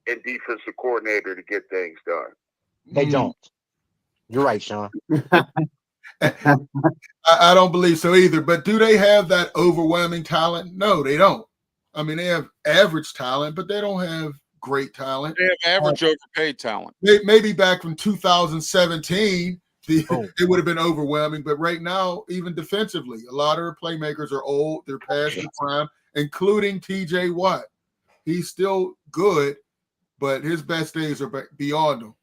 and defensive coordinator to get things done.
They don't. You're right, Sean.
I don't believe so either. But do they have that overwhelming talent? No, they don't. I mean, they have average talent, but they don't have great talent.
They have average overpaid talent.
Maybe back from 2017, it would have been overwhelming. But right now, even defensively, a lot of their playmakers are old. They're past the prime, including T.J. Watt. He's still good, but his best days are beyond him.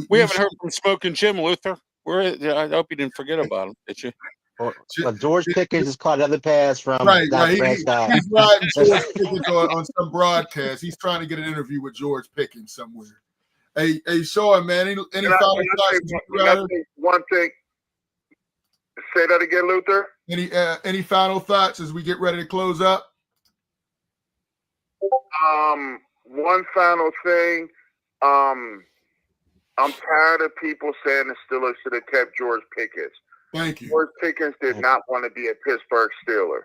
We haven't heard from Smoking Jim Luther. I hope you didn't forget about him, did you?
But George Pickens just caught another pass from
Right.
Prescott.
He's riding George Pickens on some broadcast. He's trying to get an interview with George Pickens somewhere. Hey, Sean, man, any final thoughts?
One thing. Say that again, Luther.
Any final thoughts as we get ready to close up?
One final thing. I'm tired of people saying the Steelers should have kept George Pickens.
Thank you.
George Pickens did not want to be a Pittsburgh Steeler.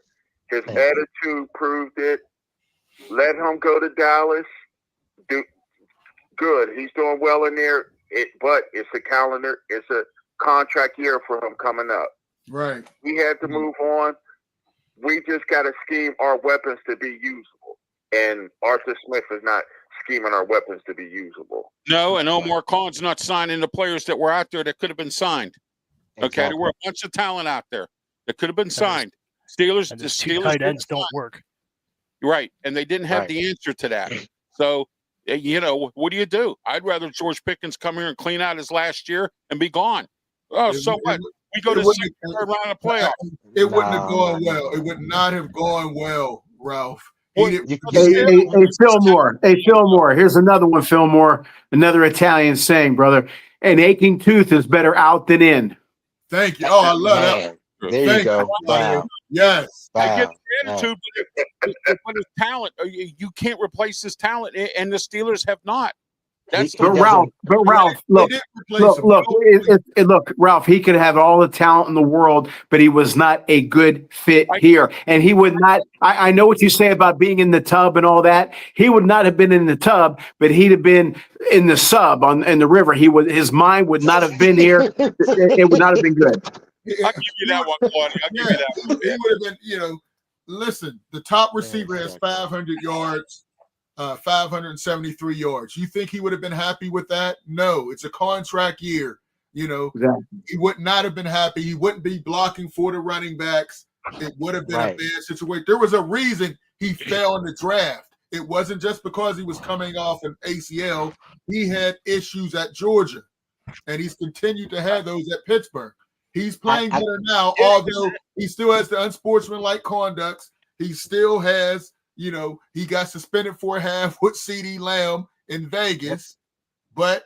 His attitude proved it. Let him go to Dallas. Good. He's doing well in there. But it's a calendar. It's a contract year for him coming up.
Right.
We had to move on. We just got to scheme our weapons to be usable. And Arthur Smith is not scheming our weapons to be usable.
No, and Omar Khan's not signing the players that were out there that could have been signed. Okay, there were a bunch of talent out there that could have been signed. The Steelers
tight ends don't work.
Right, and they didn't have the answer to that. So, what do? I'd rather George Pickens come here and clean out his last year and be gone. Oh, so what? We go to the second round of playoffs.
It wouldn't have gone well. It would not have gone well, Ralph.
Hey, Fillmore. Hey, Fillmore. Here's another one, Fillmore. Another Italian saying, brother. An aching tooth is better out than in.
Thank you. Oh, I love that.
There you go. Wow.
Yes.
I get the attitude, but his talent, you can't replace his talent, and the Steelers have not.
But Ralph, look, Ralph, he could have all the talent in the world, but he was not a good fit here. And he would not, I know what you say about being in the tub and all that. He would not have been in the tub, but he'd have been in the sub in the river. His mind would not have been here. It would not have been good.
I'll give you that one, Claudia. I'll give you that one.
He would have been, listen, the top receiver has 500 yards. 573 yards. You think he would have been happy with that? No, it's a contract year. He would not have been happy. He wouldn't be blocking for the running backs. It would have been a bad situation. There was a reason he fell in the draft. It wasn't just because he was coming off an ACL. He had issues at Georgia, and he's continued to have those at Pittsburgh. He's playing better now, although he still has the unsportsmanlike conducts. He still has he got suspended for a half with CeeDee Lamb in Vegas, but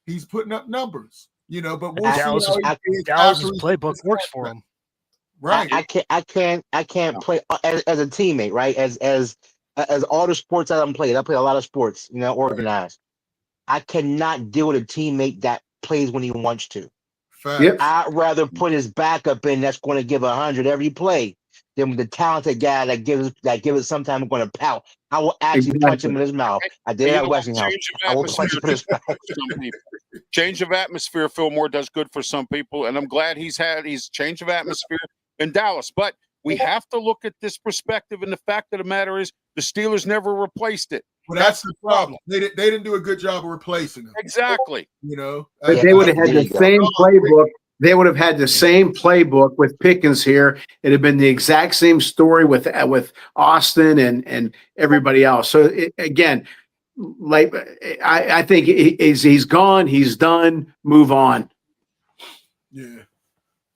he's putting up numbers, but we'll see.
Dallas's playbook works for him.
Right.
I can't play as a teammate, right? As all the sports that I'm playing, I play a lot of sports, organized. I cannot deal with a teammate that plays when he wants to.
Yep.
I'd rather put his backup in that's going to give 100 every play than the talented guy that gives it sometimes going to pout. I will actually punch him in his mouth. I did at Westinghouse. I will punch him in his mouth.
Change of atmosphere, Fillmore, does good for some people, and I'm glad he's change of atmosphere in Dallas. But we have to look at this perspective, and the fact of the matter is the Steelers never replaced it.
Well, that's the problem. They didn't do a good job of replacing him.
Exactly.
But they would have had the same playbook. They would have had the same playbook with Pickens here. It'd have been the exact same story with Austin and everybody else. So again, I think he's gone. He's done. Move on.
Yeah.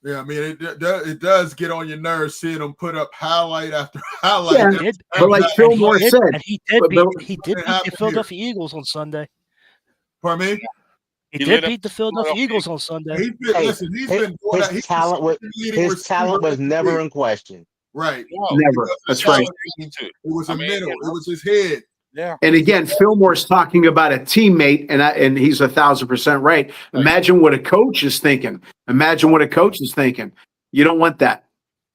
I mean, it does get on your nerves seeing them put up highlight after highlight.
Yeah,
but like Fillmore said,
he did beat the Philadelphia Eagles on Sunday.
Pardon me?
He did beat the Philadelphia Eagles on Sunday.
His talent was never in question.
Right.
Never. That's right.
It was a middle. It was his head.
Yeah.
And again, Fillmore's talking about a teammate, and he's 1,000% right. Imagine what a coach is thinking. You don't want that.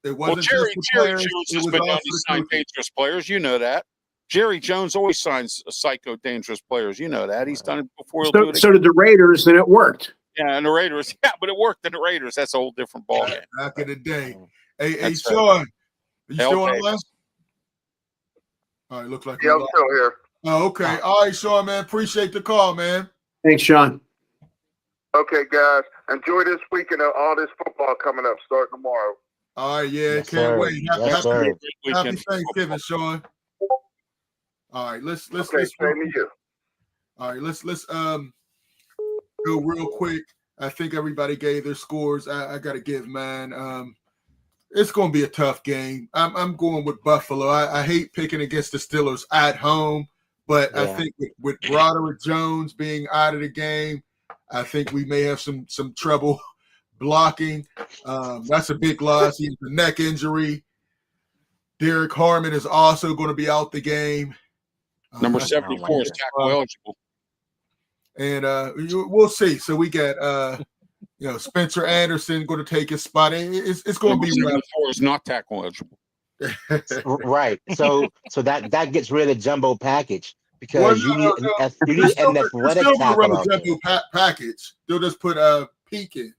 It wasn't
Jerry Jones has been known to sign dangerous players. You know that. Jerry Jones always signs psycho dangerous players. You know that. He's done it before.
So did the Raiders, and it worked.
Yeah, and the Raiders. Yeah, but it worked in the Raiders. That's a whole different ballgame.
Back in the day. Hey, Sean, are you still on the line? All right, looks like
I'm still here.
Oh, okay. All right, Sean, man. Appreciate the call, man.
Thanks, Sean.
Okay, guys. Enjoy this weekend of all this football coming up starting tomorrow.
All right, yeah, can't wait. Happy Thanksgiving, Sean. All right, let's
same to you.
All right, let's go real quick. I think everybody gave their scores. I gotta give mine. It's going to be a tough game. I'm going with Buffalo. I hate picking against the Steelers at home, but I think with Broderick Jones being out of the game, I think we may have some trouble blocking. That's a big loss. He has a neck injury. Derek Harmon is also going to be out the game.
Number 74 is tackle eligible.
And we'll see. So we got Spencer Anderson going to take his spot. It's going to be
is not tackle eligible.
Right. So that gets rid of the jumbo package because you need an athletic tackle out
jumbo package. They'll just put Peak in.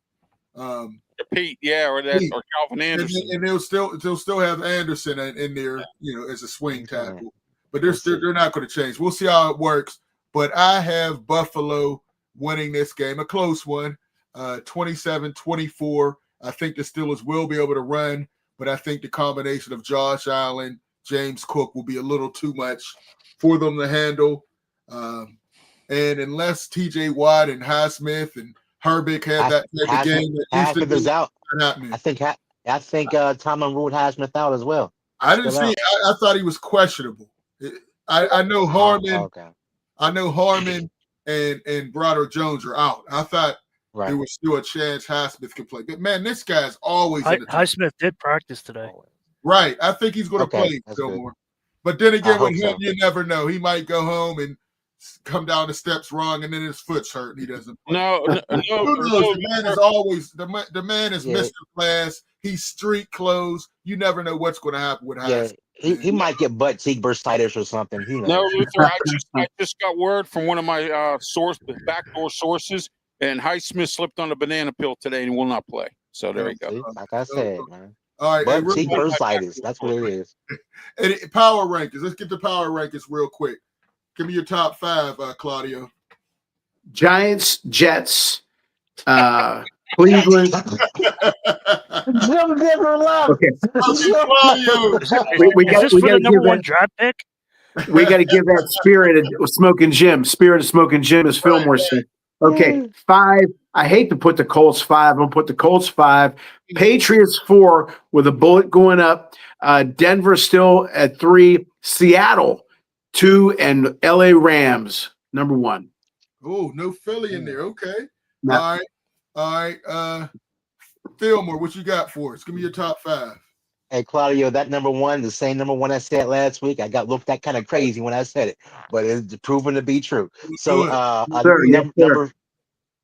Pete, or Calvin Anderson,
and they'll still have Anderson in there, as a swing tackle. But they're not going to change. We'll see how it works. But I have Buffalo winning this game, a close one, 27-24. I think the Steelers will be able to run, but I think the combination of Josh Allen, James Cook will be a little too much for them to handle. And unless T.J. Watt and Highsmith and Herbig have that type of game that
Highsmith is out.
Happening.
I think Tomlin ruled Highsmith out as well.
I didn't see. I thought he was questionable. I know Harmon.
Okay.
I know Harmon and Broderick Jones are out. I thought there was still a chance Highsmith could play. But man, this guy's always in the team.
Highsmith did practice today.
Right. I think he's going to play still more. But then again, with him, you never know. He might go home and come down the steps wrong, and then his foot's hurt, and he doesn't play.
No.
The man is always the man is Mr. Class. He's street clothes. You never know what's going to happen with Highsmith.
He might get butt cheek bursitis or something.
No, Luther, I just got word from one of my backdoor sources, and Highsmith slipped on a banana peel today and will not play. So there you go.
Like I said, man.
All right,
butt cheek bursitis. That's what it is.
And power rankings. Let's get the power rankings real quick. Give me your top 5, Claudio.
Giants, Jets, Cleveland.
Jim never left.
Okay.
Is this for the number 1 draft pick?
We got to give that Spirit of Smoking Jim. Spirit of Smoking Jim, as Fillmore said. Okay, 5. I hate to put the Colts 5. I'm going to put the Colts 5. Patriots 4 with a bullet going up. Denver still at 3. Seattle 2, and LA Rams number 1.
Oh, no Philly in there. Okay.
No.
All right. Fillmore, what you got for us? Give me your top 5.
Hey, Claudio, that number 1, the same number 1 I said last week. I got looked at kind of crazy when I said it, but it's proven to be true. So,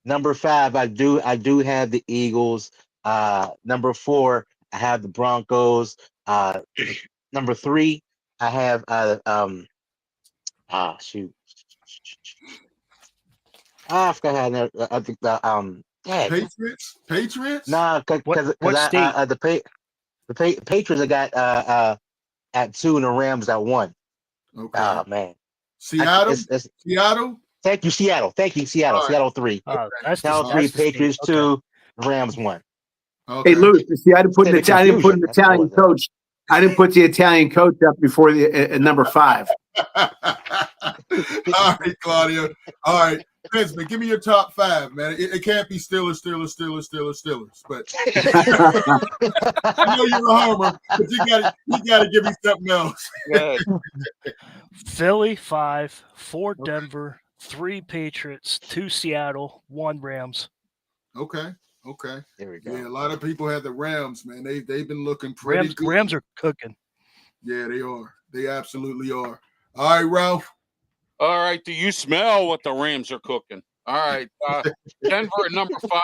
number 5, I do have the Eagles. Number 4, I have the Broncos. Number 3, I have shoot. I forgot how I think the
Patriots?
Nah, because the Patriots I got at 2 and the Rams at 1.
Okay.
Oh man.
Seattle.
Seattle. Thank you, Seattle. Seattle. Right. Seattle 3. Seattle 3. Patriots 2. Rams 1.
Okay. Hey, Luke. See, I didn't put an Italian coach. I didn't put the Italian coach up before the number 5.
All right, Claudio. All right, Benjamin, give me your top 5, man. It can't be Steelers. But I know you're a homer, but you gotta give me something else.
Philly 5, 4 Denver, 3 Patriots, 2 Seattle, 1 Rams.
Okay.
There we go.
Yeah, a lot of people have the Rams, man. They've been looking pretty good.
Rams are cooking.
Yeah, they are. They absolutely are. All right, Ralph.
All right. Do you smell what the Rams are cooking? All right. Denver at number 5,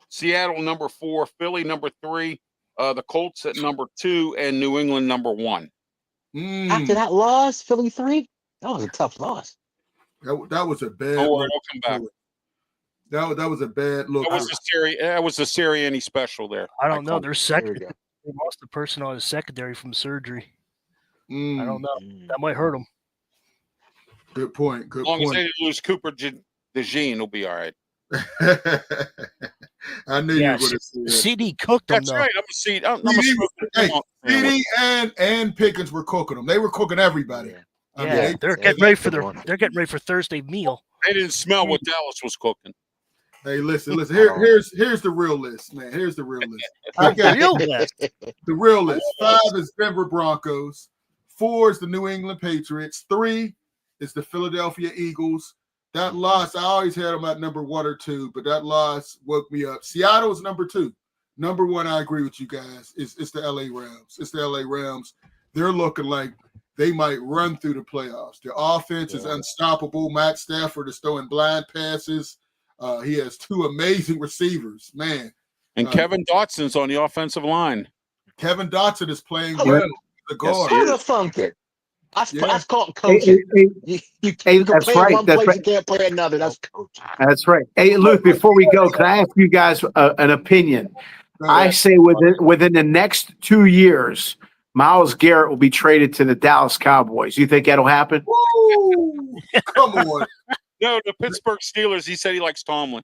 Seattle number 4, Philly number 3, the Colts at number 2, and New England number 1.
After that loss, Philly 3, that was a tough loss.
That was a bad.
Don't worry, I'll come back.
That was a bad look.
That was the Sirianni special there.
I don't know. They're second. They lost the person on his secondary from surgery. I don't know. That might hurt him.
Good point.
As long as they didn't lose Cooper DeJean, it'll be all right.
I knew you were going to say that.
CD cooked them.
That's right.
CD and Pickens were cooking them. They were cooking everybody.
Yeah, they're getting ready for Thursday meal.
They didn't smell what Dallas was cooking.
Hey, listen. Here's the real list, man. Here's the real list. I got the real list. 5 is Denver Broncos. 4 is the New England Patriots. 3 is the Philadelphia Eagles. That loss, I always had them at number 1 or 2, but that loss woke me up. Seattle is number 2. Number 1, I agree with you guys. It's the LA Rams. It's the LA Rams. They're looking like they might run through the playoffs. Their offense is unstoppable. Matt Stafford is throwing blind passes. He has 2 amazing receivers, man.
And Kevin Dotson's on the offensive line.
Kevin Dotson is playing well. The guard.
How the funk it? That's called coaching. You can play one place, you can't play another. That's coaching.
That's right. Hey, Luke, before we go, can I ask you guys an opinion? I say within the next 2 years, Myles Garrett will be traded to the Dallas Cowboys. You think that'll happen?
Woo! Come on.
No, the Pittsburgh Steelers. He said he likes Tomlin.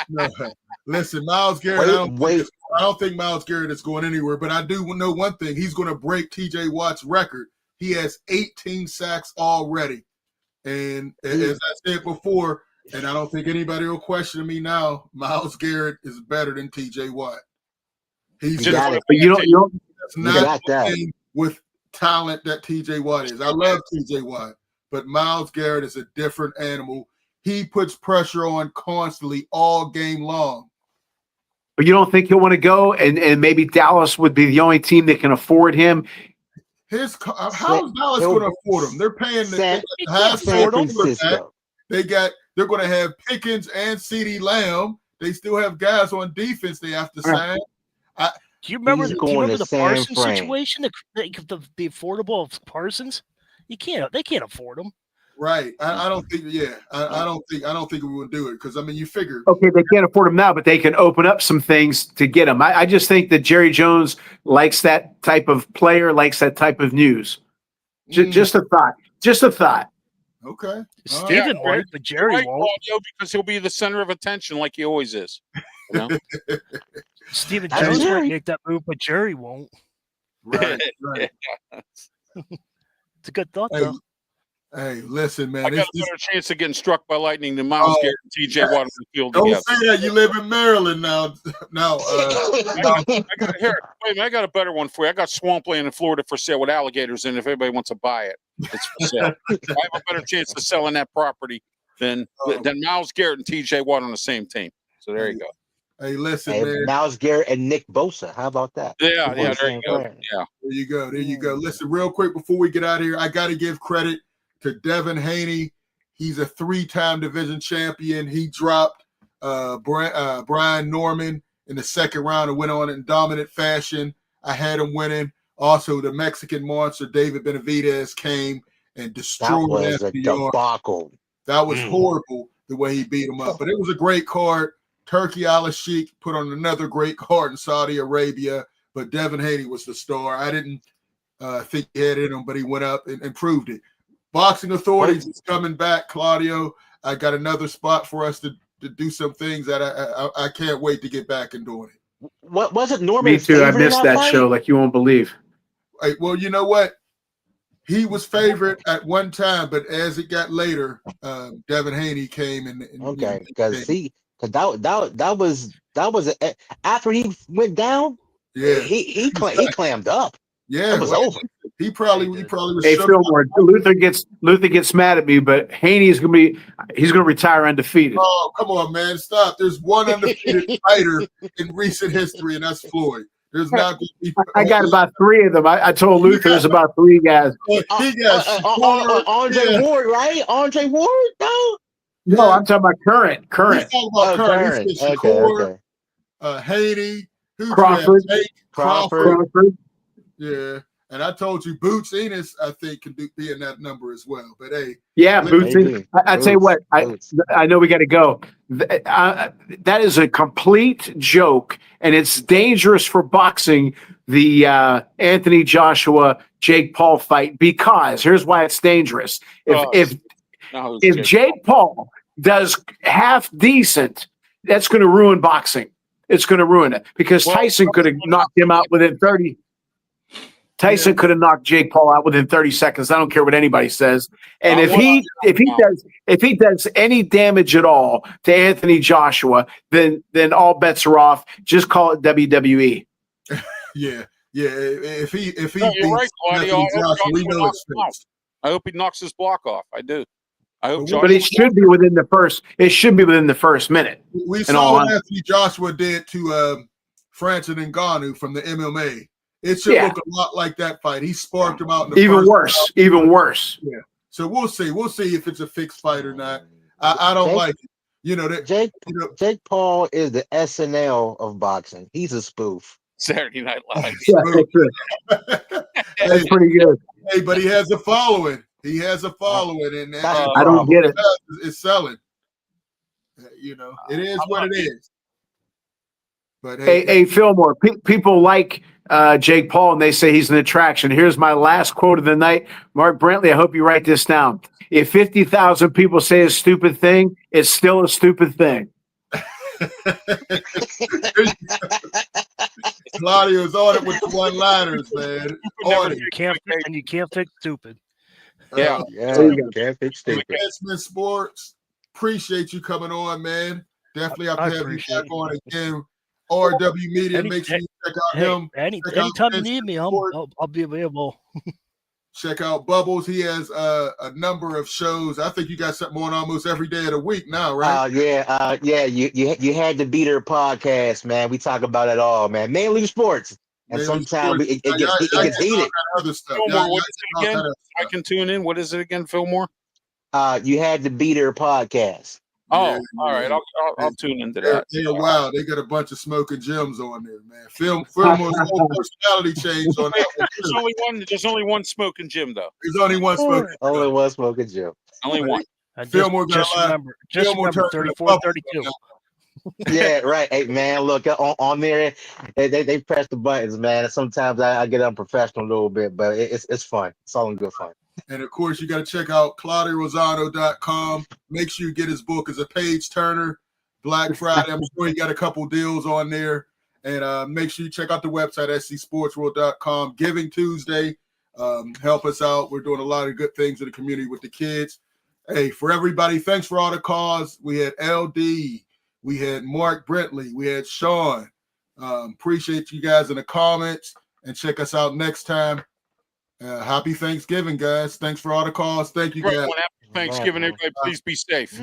No. Listen, Myles Garrett. I don't think Myles Garrett is going anywhere. But I do know one thing: he's going to break T.J. Watt's record. He has 18 sacks already, and as I said before, and I don't think anybody will question me now. Myles Garrett is better than T.J. Watt. He's just,
but you don't.
That's not playing with talent that T.J. Watt is. I love T.J. Watt. But Myles Garrett is a different animal. He puts pressure on constantly all game long.
But you don't think he'll want to go, and maybe Dallas would be the only team that can afford him?
How is Dallas going to afford him? They're paying the They're going to have Pickens and CeeDee Lamb. They still have guys on defense they have to sign.
Do you remember the Parsons situation? The affordable of Parsons? They can't afford them.
Right. I don't think. Yeah. I don't think we will do it because you figure.
Okay, they can't afford him now, but they can open up some things to get him. I just think that Jerry Jones likes that type of player, likes that type of news. Just a thought. Just a thought.
Okay.
Steven might, but Jerry won't.
Because he'll be the center of attention like he always is. You know?
Steven Jones might make that move, but Jerry won't.
Right.
It's a good thought, though.
Hey, listen, man.
I got a better chance of getting struck by lightning than Myles Garrett and T.J. Watt on the field
together.
Don't
say that. You live in Maryland now.
I got a better one for you. I got swampland in Florida for sale with alligators in. If anybody wants to buy it, it's for sale. I have a better chance of selling that property than Myles Garrett and T.J. Watt on the same team. So there you go.
Hey, listen, man.
Myles Garrett and Nick Bosa. How about that?
Yeah, there you go. Yeah.
There you go. Listen, real quick before we get out of here, I got to give credit to Devin Haney. He's a 3-time division champion. He dropped Brian Norman in the second round and went on in dominant fashion. I had him winning. Also, the Mexican monster David Benevitez came and destroyed Anthony
Yarde.
That was horrible the way he beat him up. But it was a great card. Turkey Al-Sheikh put on another great card in Saudi Arabia, but Devin Haney was the star. I didn't think he had it in him, but he went up and proved it. Boxing Authorities is coming back, Claudio. I got another spot for us to do some things that I can't wait to get back and doing it.
What was it, Norman?
Me too. I missed that show like you won't believe.
Hey, well, you know what? He was favorite at one time, but as it got later, Devin Haney came and
because that was after he went down.
Yeah,
he clammed up.
Yeah,
it was over.
He probably was.
Hey, Fillmore, Luther gets mad at me, but Haney's gonna retire undefeated.
Oh, come on, man, stop! There's one undefeated fighter in recent history, and that's Floyd. There's not going to be.
I got about 3 of them. I told Luther there's about 3 guys.
He got
Andre Ward, right? Andre Ward,
No, I'm talking about current.
He's talking about current. He's Shakur, Haney,
Crawford.
Yeah, and I told you Boots Enos, I think, can be in that number as well. But hey,
yeah, Boots. I tell you what, I know we got to go. That is a complete joke, and it's dangerous for boxing. The Anthony Joshua Jake Paul fight, because here's why it's dangerous. If Jake Paul does half decent, that's going to ruin boxing. It's going to ruin it because Tyson could have knocked him out within 30. Tyson could have knocked Jake Paul out within 30 seconds. I don't care what anybody says. And if he does any damage at all to Anthony Joshua, then all bets are off. Just call it WWE.
Yeah. If he
No, you're right, Claudio. I hope he knocks his block off. I do. I hope
But it should be within the first. It should be within the first minute.
We saw what Anthony Joshua did to Francis Ngannou from the MMA. It should look a lot like that fight. He sparked him out in the
even
first
worse.
round.
Even worse.
Yeah. So we'll see. We'll see if it's a fixed fight or not. I don't like it. You know that
Jake Paul is the SNL of boxing. He's a spoof.
Saturday Night Live.
That's pretty good.
Hey, but he has a following. He has a following, and
I don't get it.
It's selling. You know, it is what it is. But
hey, Fillmore, people like Jake Paul, and they say he's an attraction. Here's my last quote of the night. Mark Brantley, I hope you write this down. If 50,000 people say a stupid thing, it's still a stupid thing.
Claudio's on it with the one-liners, man.
You can't fix stupid.
Can't fix stupid.
Investment Sports, appreciate you coming on, man. Definitely have to have you back on again. RW Media, make sure you check out him.
Anytime you need me, I'll be available.
Check out Bubbles. He has a number of shows. I think you got something on almost every day of the week now, right?
You had to beat her podcast, man. We talk about it all, man. Mainly sports, and sometimes it gets heated.
Other stuff.
Fillmore, what is it again? I can tune in. What is it again, Fillmore?
You had to beat her podcast.
Oh, all right. I'll tune into that.
Wow, they got a bunch of smoking gems on there, man. Fillmore's whole personality changed on that one.
There's only one smoking Jim, though.
There's only one smoking.
Only one smoking Jim.
Only one.
Fillmore
just remember 34, 32.
Yeah, right. Hey, man, look on there. They press the buttons, man. Sometimes I get unprofessional a little bit, but it's fun. It's all in good fun.
And of course, you got to check out ClaudiaRosano.com. Make sure you get his book as a page turner. Black Friday, I'm sure he got a couple deals on there. And make sure you check out the website, scsportsworld.com. Giving Tuesday. Help us out. We're doing a lot of good things in the community with the kids. Hey, for everybody, thanks for all the calls. We had LD. We had Mark Brentley. We had Sean. Appreciate you guys in the comments. And check us out next time. Happy Thanksgiving, guys. Thanks for all the calls. Thank you, guys.
Happy Thanksgiving, everybody. Please be safe.